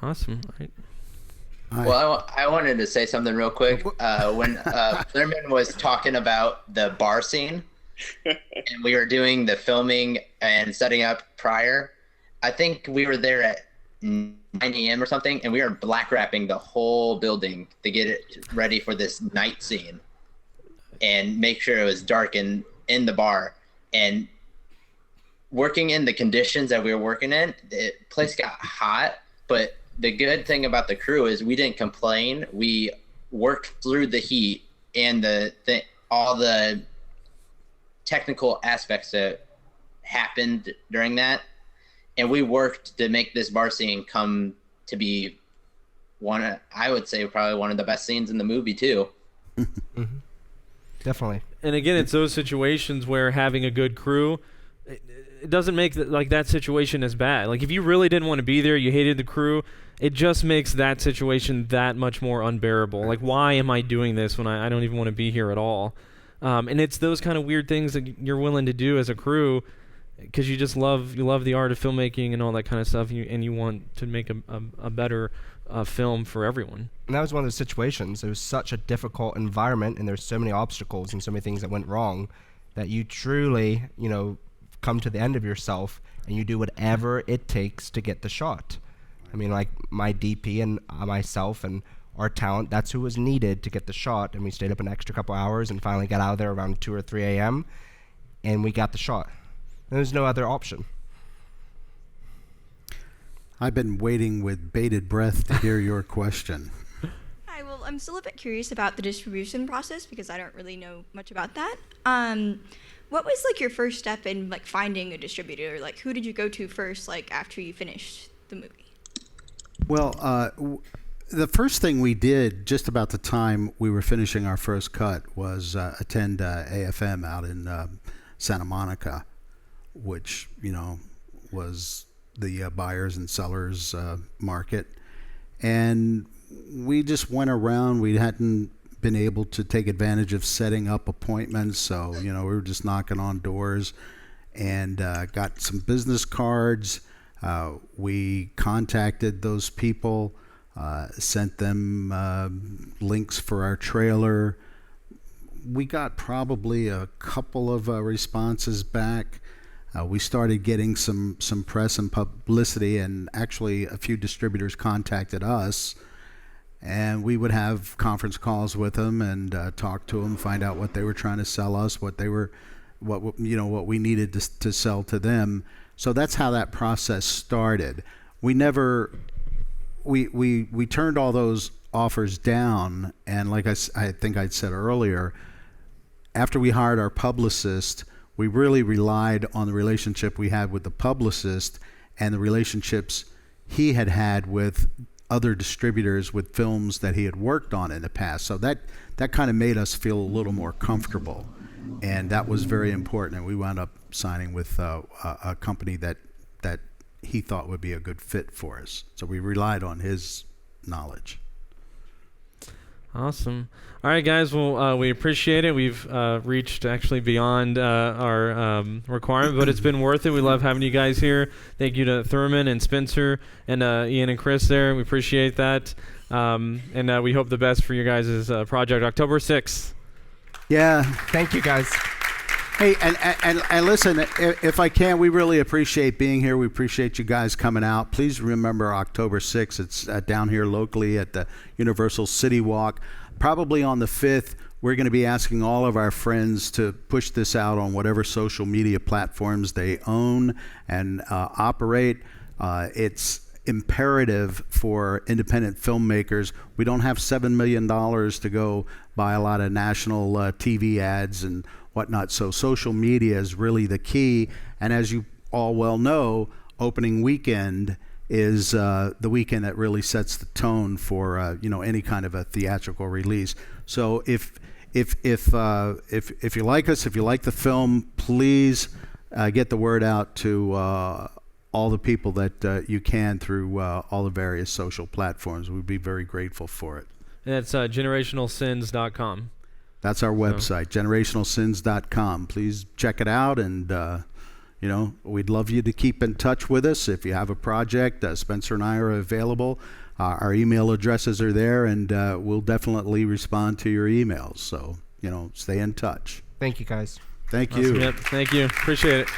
Speaker 1: Awesome. Right.
Speaker 6: Well, I wanted to say something real quick. When Thurman was talking about the bar scene, and we were doing the filming and setting up prior, I think we were there at 9 a.m. or something, and we were black wrapping the whole building to get it ready for this night scene and make sure it was dark in the bar. And working in the conditions that we were working in, the place got hot, but the good thing about the crew is we didn't complain. We worked through the heat and all the technical aspects that happened during that, and we worked to make this bar scene come to be I would say probably one of the best scenes in the movie too.
Speaker 2: Mm-hmm. Definitely.
Speaker 1: And again, it's those situations where having a good crew, it doesn't make that situation as bad. Like if you really didn't want to be there, you hated the crew, it just makes that situation that much more unbearable. Like, why am I doing this when I don't even want to be here at all? And it's those kind of weird things that you're willing to do as a crew because you just love the art of filmmaking and all that kind of stuff, and you want to make a better film for everyone.
Speaker 2: And that was one of those situations. It was such a difficult environment, and there's so many obstacles and so many things that went wrong that you truly, come to the end of yourself and you do whatever it takes to get the shot. I mean, like my DP and myself and our talent, that's who was needed to get the shot, and we stayed up an extra couple hours and finally got out of there around 2 or 3 a.m. and we got the shot. And there's no other option.
Speaker 3: I've been waiting with bated breath to hear your question.
Speaker 13: Hi, well, I'm still a bit curious about the distribution process because I don't really know much about that. What was your first step in finding a distributor? Who did you go to first after you finished the movie?
Speaker 3: Well, the first thing we did just about the time we were finishing our first cut was attend AFM out in Santa Monica, which, was the buyers and sellers market. And we just went around. We hadn't been able to take advantage of setting up appointments. So, we were just knocking on doors and got some business cards. We contacted those people, sent them links for our trailer. We got probably a couple of responses back. We started getting some press and publicity, and actually a few distributors contacted us, and we would have conference calls with them and talk to them, find out what they were trying to sell us, what we needed to sell to them. So that's how that process started. We turned all those offers down, and like I think I'd said earlier, after we hired our publicist, we really relied on the relationship we had with the publicist and the relationships he had with other distributors with films that he had worked on in the past. So that kind of made us feel a little more comfortable, and that was very important. And we wound up signing with a company that he thought would be a good fit for us. So we relied on his knowledge.
Speaker 1: Awesome. All right, guys. Well, we appreciate it. We've reached actually beyond our requirement, but it's been worth it. We love having you guys here. Thank you to Thurman and Spencer and Ian and Chris there. We appreciate that. And we hope the best for your guys' project, October 6th.
Speaker 3: Yeah.
Speaker 2: Thank you, guys.
Speaker 3: Hey, and listen, if I can, we really appreciate being here. We appreciate you guys coming out. Please remember October 6th. It's down here locally at the Universal City Walk. Probably on the 5th, we're going to be asking all of our friends to push this out on whatever social media platforms they own and operate. It's imperative for independent filmmakers. We don't have $7 million to go buy a lot of national TV ads and whatnot. So social media is really the key. And as you all well know, opening weekend is the weekend that really sets the tone for any kind of a theatrical release. So if you like us, if you like the film, please get the word out to all the people that you can through all the various social platforms. We'd be very grateful for it.
Speaker 1: And that's generationalsins.com.
Speaker 3: That's our website, generationalsins.com. Please check it out, and we'd love you to keep in touch with us. If you have a project, Spencer and I are available. Our email addresses are there, and we'll definitely respond to your emails. So, stay in touch.
Speaker 2: Thank you, guys.
Speaker 3: Thank
Speaker 1: Awesome.
Speaker 3: you.
Speaker 1: Yep. Thank you. Appreciate it.